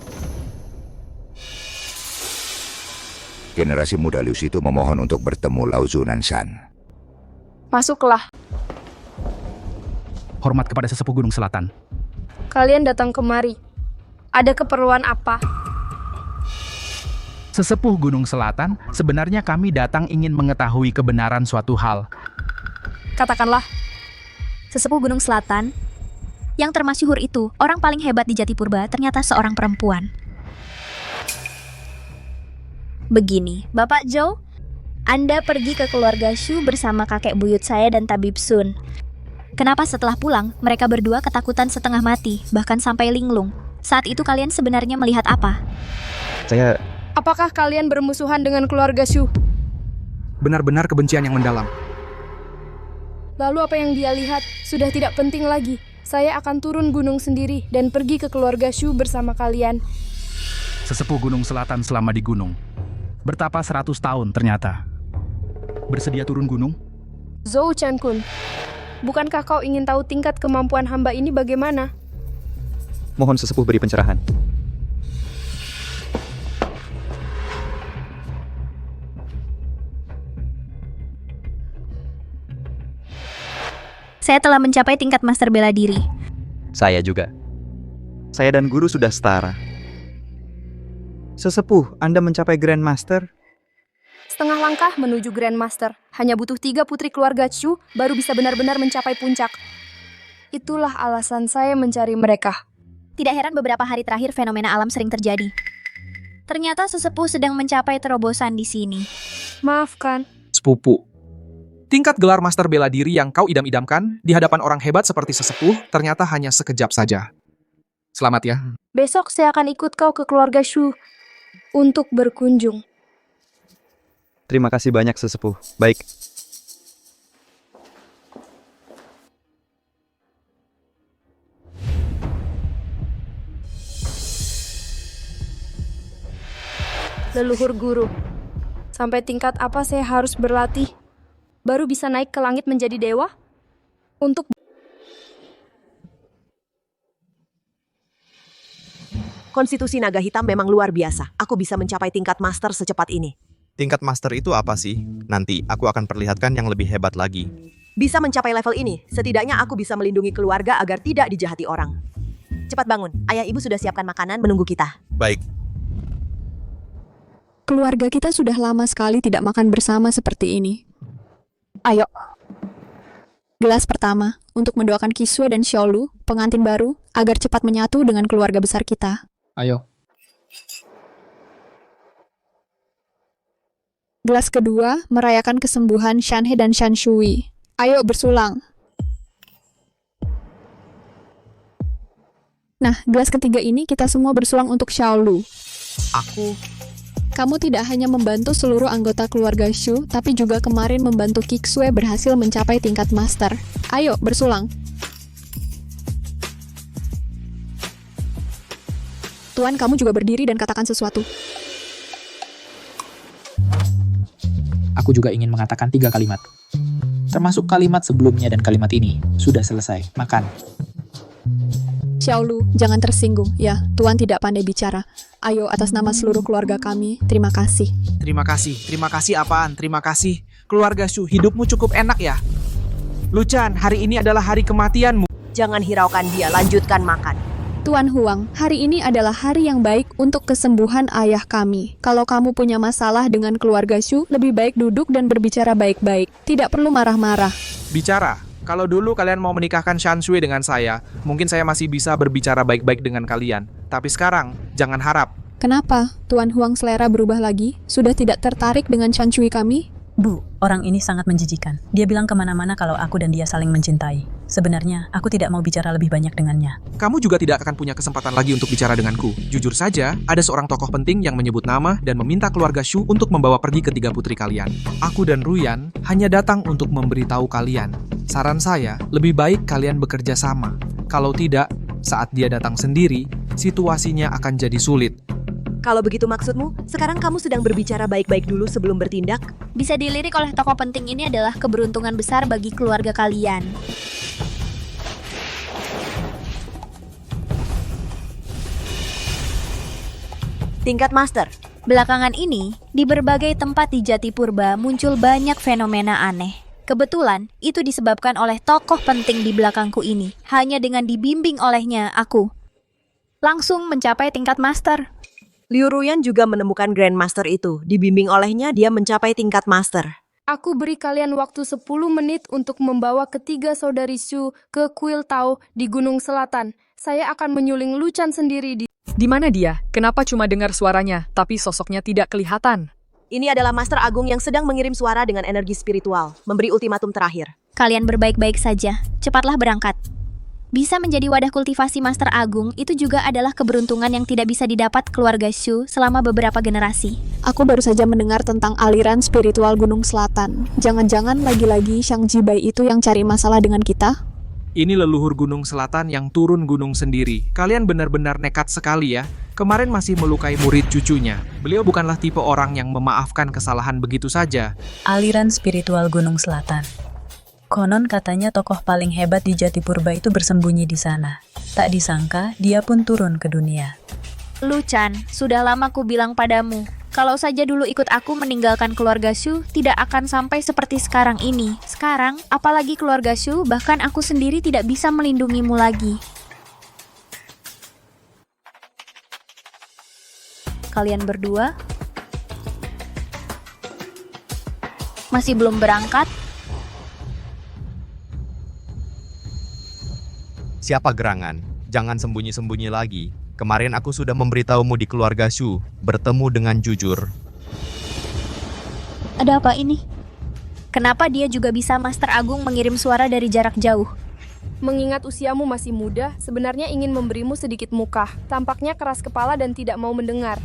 Generasi muda Liu itu memohon untuk bertemu Laozu Nanshan. Masuklah. Hormat kepada sesepuh Gunung Selatan. Kalian datang kemari. Ada keperluan apa? Sesepuh Gunung Selatan, sebenarnya kami datang ingin mengetahui kebenaran suatu hal. Katakanlah. Sesepuh Gunung Selatan, yang termasyhur itu, orang paling hebat di Jatipurba ternyata seorang perempuan. Begini, Bapak Zhou, Anda pergi ke keluarga Shu bersama kakek buyut saya dan Tabib Sun. Kenapa setelah pulang, mereka berdua ketakutan setengah mati, bahkan sampai linglung? Saat itu kalian sebenarnya melihat apa? Apakah kalian bermusuhan dengan keluarga Shu? Benar-benar kebencian yang mendalam. Lalu apa yang dia lihat sudah tidak penting lagi. Saya akan turun gunung sendiri dan pergi ke keluarga Shu bersama kalian. Sesepuh Gunung Selatan selama di gunung. Bertapa 100 tahun ternyata. Bersedia turun gunung? Zhou Chen-kun, bukankah kau ingin tahu tingkat kemampuan hamba ini bagaimana? Mohon sesepuh beri pencerahan. Saya telah mencapai tingkat master bela diri. Saya juga. Saya dan guru sudah setara. Sesepuh, Anda mencapai Grandmaster? Setengah langkah menuju Grandmaster. Hanya butuh 3 putri keluarga Chu baru bisa benar-benar mencapai puncak. Itulah alasan saya mencari mereka. Tidak heran beberapa hari terakhir fenomena alam sering terjadi. Ternyata sesepuh sedang mencapai terobosan di sini. Maafkan. Sepupu. Tingkat gelar master bela diri yang kau idam-idamkan di hadapan orang hebat seperti sesepuh ternyata hanya sekejap saja. Selamat ya. Besok saya akan ikut kau ke keluarga Shu untuk berkunjung. Terima kasih banyak sesepuh. Baik. Leluhur guru, sampai tingkat apa saya harus berlatih? Baru bisa naik ke langit menjadi dewa? Untuk Konstitusi naga hitam memang luar biasa. Aku bisa mencapai tingkat master secepat ini. Tingkat master itu apa sih? Nanti aku akan perlihatkan yang lebih hebat lagi. Bisa mencapai level ini, setidaknya aku bisa melindungi keluarga agar tidak dijahati orang. Cepat bangun, ayah ibu sudah siapkan makanan menunggu kita. Baik. Keluarga kita sudah lama sekali tidak makan bersama seperti ini. Ayo. Gelas pertama, untuk mendoakan Kisue dan Xiaolu, pengantin baru, agar cepat menyatu dengan keluarga besar kita. Ayo. Gelas kedua, merayakan kesembuhan Shanhe dan Shanshui. Ayo bersulang. Nah, gelas ketiga ini kita semua bersulang untuk Xiaolu. Kamu tidak hanya membantu seluruh anggota keluarga Shu, tapi juga kemarin membantu Kisue berhasil mencapai tingkat master. Ayo, bersulang. Tuan, kamu juga berdiri dan katakan sesuatu. Aku juga ingin mengatakan 3 kalimat. Termasuk kalimat sebelumnya dan kalimat ini. Sudah selesai. Makan. Xiaolu, jangan tersinggung. Ya, Tuan tidak pandai bicara. Ayo, atas nama seluruh keluarga kami, terima kasih. Terima kasih apaan? Terima kasih. Keluarga Shu, hidupmu cukup enak ya? Luchan, hari ini adalah hari kematianmu. Jangan hiraukan dia, lanjutkan makan. Tuan Huang, hari ini adalah hari yang baik untuk kesembuhan ayah kami. Kalau kamu punya masalah dengan keluarga Shu, lebih baik duduk dan berbicara baik-baik. Tidak perlu marah-marah. Bicara. Kalau dulu kalian mau menikahkan Shanshui dengan saya, mungkin saya masih bisa berbicara baik-baik dengan kalian. Tapi sekarang, jangan harap. Kenapa? Tuan Huang selera berubah lagi? Sudah tidak tertarik dengan Shanshui kami? Bu, orang ini sangat menjijikan. Dia bilang kemana-mana kalau aku dan dia saling mencintai. Sebenarnya, aku tidak mau bicara lebih banyak dengannya. Kamu juga tidak akan punya kesempatan lagi untuk bicara denganku. Jujur saja, ada seorang tokoh penting yang menyebut nama dan meminta keluarga Shu untuk membawa pergi ketiga putri kalian. Aku dan Ruyan hanya datang untuk memberitahu kalian. Saran saya, lebih baik kalian bekerja sama. Kalau tidak, saat dia datang sendiri, situasinya akan jadi sulit. Kalau begitu maksudmu, sekarang kamu sedang berbicara baik-baik dulu sebelum bertindak? Bisa dilirik oleh tokoh penting ini adalah keberuntungan besar bagi keluarga kalian. Tingkat master. Belakangan ini, di berbagai tempat di Jatipurba muncul banyak fenomena aneh. Kebetulan, itu disebabkan oleh tokoh penting di belakangku ini. Hanya dengan dibimbing olehnya, aku langsung mencapai tingkat master. Liu Ruyan juga menemukan Grandmaster itu. Dibimbing olehnya, dia mencapai tingkat master. Aku beri kalian waktu 10 menit untuk membawa ketiga saudari Shu ke Kuil Tao di Gunung Selatan. Saya akan menyuling Luchan sendiri Di mana dia? Kenapa cuma dengar suaranya, tapi sosoknya tidak kelihatan? Ini adalah Master Agung yang sedang mengirim suara dengan energi spiritual, memberi ultimatum terakhir. Kalian berbaik-baik saja, cepatlah berangkat. Bisa menjadi wadah kultivasi Master Agung itu juga adalah keberuntungan yang tidak bisa didapat keluarga Shu selama beberapa generasi. Aku baru saja mendengar tentang aliran spiritual Gunung Selatan. Jangan-jangan lagi-lagi Shang Jibai itu yang cari masalah dengan kita? Ini leluhur Gunung Selatan yang turun gunung sendiri. Kalian benar-benar nekat sekali ya. Kemarin masih melukai murid cucunya. Beliau bukanlah tipe orang yang memaafkan kesalahan begitu saja. Aliran spiritual Gunung Selatan. Konon katanya tokoh paling hebat di Jatipurba itu bersembunyi di sana. Tak disangka, dia pun turun ke dunia. Luchan, sudah lama ku bilang padamu, kalau saja dulu ikut aku meninggalkan keluarga Shu, tidak akan sampai seperti sekarang ini. Sekarang, apalagi keluarga Shu, bahkan aku sendiri tidak bisa melindungimu lagi. Kalian berdua masih belum berangkat? Siapa gerangan? Jangan sembunyi-sembunyi lagi. Kemarin aku sudah memberitahumu di keluarga Shu, bertemu dengan jujur. Ada apa ini? Kenapa dia juga bisa Master Agung mengirim suara dari jarak jauh? Mengingat usiamu masih muda, sebenarnya ingin memberimu sedikit muka. Tampaknya keras kepala dan tidak mau mendengar.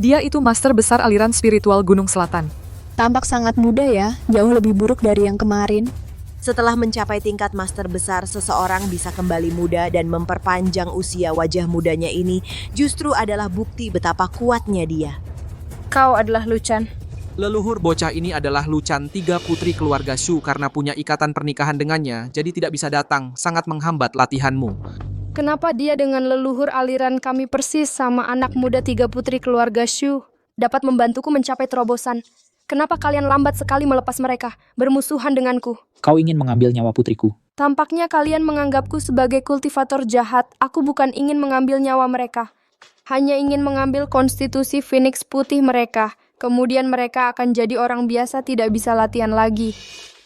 Dia itu master besar aliran spiritual Gunung Selatan. Tampak sangat muda ya, jauh lebih buruk dari yang kemarin. Setelah mencapai tingkat master besar, seseorang bisa kembali muda dan memperpanjang usia. Wajah mudanya ini justru adalah bukti betapa kuatnya dia. Kau adalah Luchan. Leluhur bocah ini adalah Luchan, 3 putri keluarga Shu. Karena punya ikatan pernikahan dengannya, jadi tidak bisa datang, sangat menghambat latihanmu. Kenapa dia dengan leluhur aliran kami persis sama anak muda 3 putri keluarga Shu dapat membantuku mencapai terobosan? Kenapa kalian lambat sekali melepas mereka, bermusuhan denganku? Kau ingin mengambil nyawa putriku. Tampaknya kalian menganggapku sebagai kultivator jahat. Aku bukan ingin mengambil nyawa mereka. Hanya ingin mengambil konstitusi Phoenix putih mereka. Kemudian mereka akan jadi orang biasa, tidak bisa latihan lagi.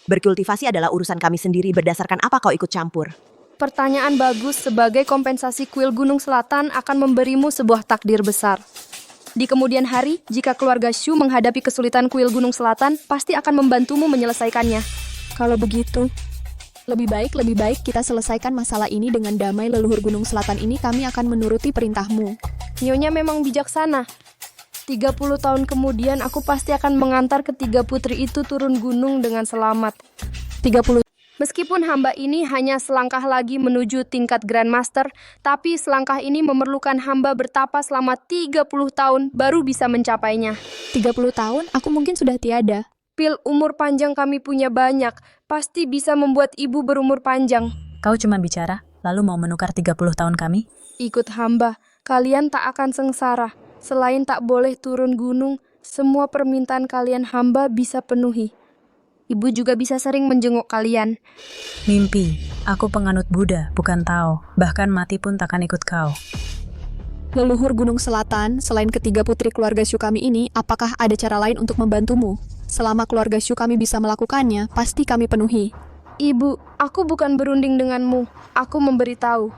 Berkultivasi adalah urusan kami sendiri. Berdasarkan apa kau ikut campur? Pertanyaan bagus. Sebagai kompensasi kuil Gunung Selatan akan memberimu sebuah takdir besar. Di kemudian hari, jika keluarga Shu menghadapi kesulitan kuil Gunung Selatan, pasti akan membantumu menyelesaikannya. Kalau begitu, lebih baik kita selesaikan masalah ini dengan damai. Leluhur Gunung Selatan ini, kami akan menuruti perintahmu. Nyonya memang bijaksana. 30 tahun kemudian aku pasti akan mengantar ketiga putri itu turun gunung dengan selamat. 30. Meskipun hamba ini hanya selangkah lagi menuju tingkat Grandmaster, tapi selangkah ini memerlukan hamba bertapa selama 30 tahun baru bisa mencapainya. 30 tahun? Aku mungkin sudah tiada. Pil umur panjang kami punya banyak, pasti bisa membuat ibu berumur panjang. Kau cuma bicara, lalu mau menukar 30 tahun kami? Ikut hamba, kalian tak akan sengsara. Selain tak boleh turun gunung, semua permintaan kalian hamba bisa penuhi. Ibu juga bisa sering menjenguk kalian. Mimpi, aku penganut Buddha, bukan Tao. Bahkan mati pun takkan ikut kau. Leluhur Gunung Selatan, selain ketiga putri keluarga Shu kami ini, apakah ada cara lain untuk membantumu? Selama keluarga Shu kami bisa melakukannya, pasti kami penuhi. Ibu, aku bukan berunding denganmu. Aku memberitahu.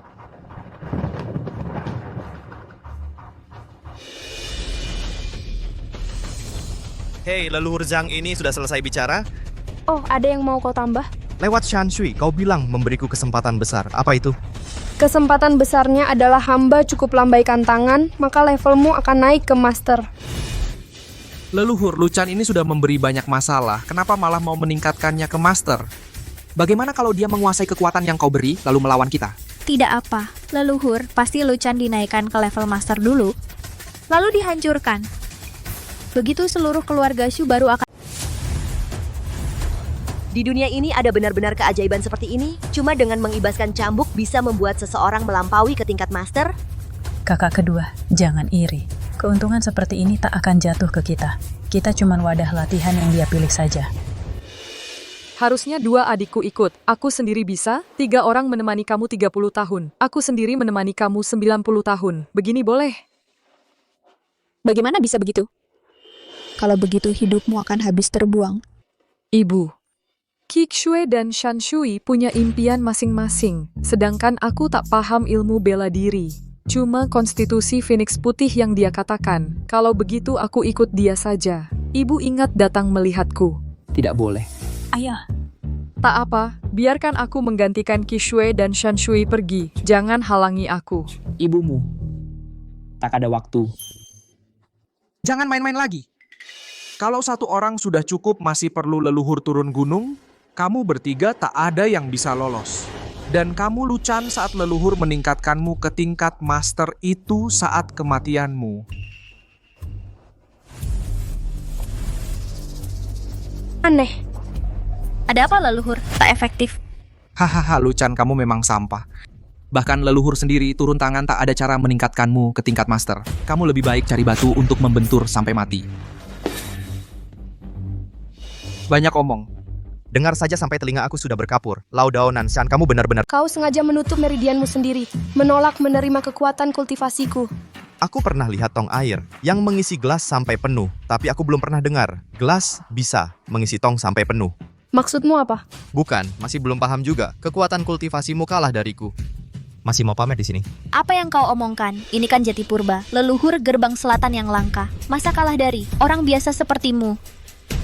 Hei, leluhur Zhang ini sudah selesai bicara? Oh, ada yang mau kau tambah? Lewat Shan Shui, kau bilang memberiku kesempatan besar. Apa itu? Kesempatan besarnya adalah hamba cukup lambaikan tangan, maka levelmu akan naik ke master. Leluhur, Luchan ini sudah memberi banyak masalah. Kenapa malah mau meningkatkannya ke master? Bagaimana kalau dia menguasai kekuatan yang kau beri, lalu melawan kita? Tidak apa, leluhur, pasti Luchan dinaikkan ke level master dulu, lalu dihancurkan. Begitu seluruh keluarga Shu baru akan... Di dunia ini ada benar-benar keajaiban seperti ini. Cuma dengan mengibaskan cambuk bisa membuat seseorang melampaui ke tingkat master. Kakak kedua, jangan iri. Keuntungan seperti ini tak akan jatuh ke kita. Kita cuma wadah latihan yang dia pilih saja. Harusnya 2 adikku ikut. Aku sendiri bisa, 3 orang menemani kamu 30 tahun. Aku sendiri menemani kamu 90 tahun. Begini boleh? Bagaimana bisa begitu? Kalau begitu hidupmu akan habis terbuang. Ibu, Qixue dan Shan Shui punya impian masing-masing, sedangkan aku tak paham ilmu bela diri. Cuma konstitusi Phoenix putih yang dia katakan. Kalau begitu aku ikut dia saja. Ibu ingat datang melihatku. Tidak boleh. Ayah. Tak apa, biarkan aku menggantikan Qixue dan Shan Shui pergi. Jangan halangi aku. Ibumu. Tak ada waktu. Jangan main-main lagi. Kalau satu orang sudah cukup masih perlu leluhur turun gunung, kamu bertiga tak ada yang bisa lolos. Dan kamu Luchan saat leluhur meningkatkanmu ke tingkat master itu saat kematianmu. Aneh. Ada apa leluhur? Tak efektif. Hahaha, Luchan, kamu memang sampah. Bahkan leluhur sendiri turun tangan tak ada cara meningkatkanmu ke tingkat master. Kamu lebih baik cari batu untuk membentur sampai mati. Banyak omong. Dengar saja sampai telinga aku sudah berkapur. Lao Dao Nanshan, kamu benar-benar... Kau sengaja menutup meridianmu sendiri, menolak menerima kekuatan kultivasiku. Aku pernah lihat tong air yang mengisi gelas sampai penuh, tapi aku belum pernah dengar gelas bisa mengisi tong sampai penuh. Maksudmu apa? Bukan, masih belum paham juga. Kekuatan kultivasimu kalah dariku. Masih mau pamer di sini? Apa yang kau omongkan? Ini kan Jati Purba, leluhur gerbang selatan yang langka. Masa kalah dari orang biasa sepertimu?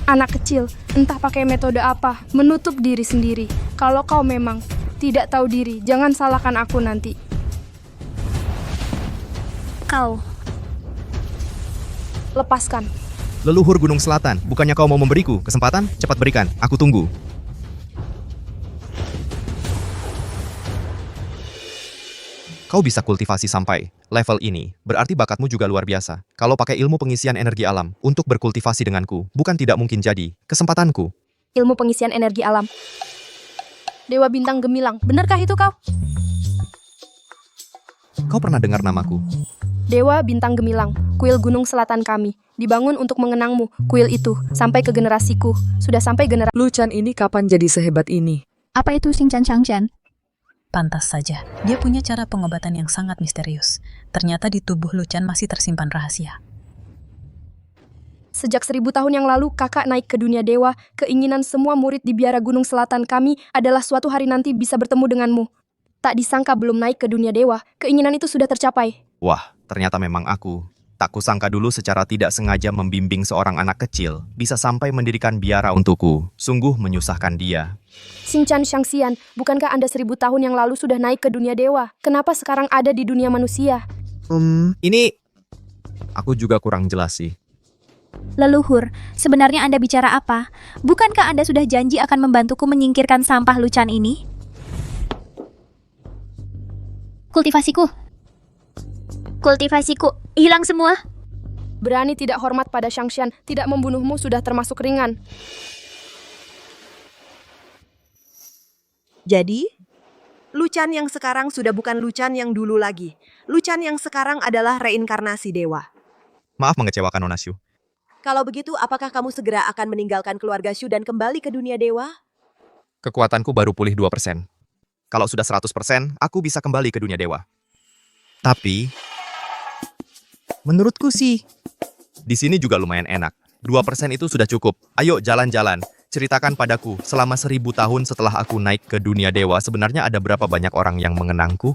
Anak kecil, entah pakai metode apa, menutup diri sendiri. Kalau kau memang tidak tahu diri, jangan salahkan aku nanti. Kau. Lepaskan. Leluhur Gunung Selatan, bukannya kau mau memberiku kesempatan? Cepat berikan, aku tunggu. Kau bisa kultivasi sampai level ini, berarti bakatmu juga luar biasa. Kalau pakai ilmu pengisian energi alam untuk berkultivasi denganku, bukan tidak mungkin jadi kesempatanku. Ilmu pengisian energi alam. Dewa Bintang Gemilang, benarkah itu kau? Kau pernah dengar namaku? Dewa Bintang Gemilang, kuil Gunung Selatan kami. Dibangun untuk mengenangmu, kuil itu. Sampai ke generasiku. Sudah sampai generasi... Luchan ini kapan jadi sehebat ini? Apa itu Xingchan Changchen? Pantas saja, dia punya cara pengobatan yang sangat misterius. Ternyata di tubuh Luchan masih tersimpan rahasia. Sejak 1000 tahun yang lalu, kakak naik ke dunia dewa. Keinginan semua murid di biara Gunung Selatan kami adalah suatu hari nanti bisa bertemu denganmu. Tak disangka belum naik ke dunia dewa, keinginan itu sudah tercapai. Wah, ternyata memang aku. Tak kusangka dulu secara tidak sengaja membimbing seorang anak kecil bisa sampai mendirikan biara untukku. Sungguh menyusahkan dia. Xingchan Shangxian, bukankah Anda 1000 tahun yang lalu sudah naik ke dunia dewa? Kenapa sekarang ada di dunia manusia? Ini... Aku juga kurang jelas sih. Leluhur, sebenarnya Anda bicara apa? Bukankah Anda sudah janji akan membantuku menyingkirkan sampah Luchan ini? Kultivasiku hilang semua. Berani tidak hormat pada Shangxian, tidak membunuhmu sudah termasuk ringan. Jadi, Luchan yang sekarang sudah bukan Luchan yang dulu lagi. Luchan yang sekarang adalah reinkarnasi dewa. Maaf mengecewakan Nona Shu. Kalau begitu, apakah kamu segera akan meninggalkan keluarga Shu dan kembali ke dunia dewa? Kekuatanku baru pulih 2%. Kalau sudah 100%, aku bisa kembali ke dunia dewa. Tapi, menurutku sih, di sini juga lumayan enak. 2% itu sudah cukup. Ayo jalan-jalan. Ceritakan padaku, selama 1000 tahun setelah aku naik ke dunia dewa, sebenarnya ada berapa banyak orang yang mengenangku?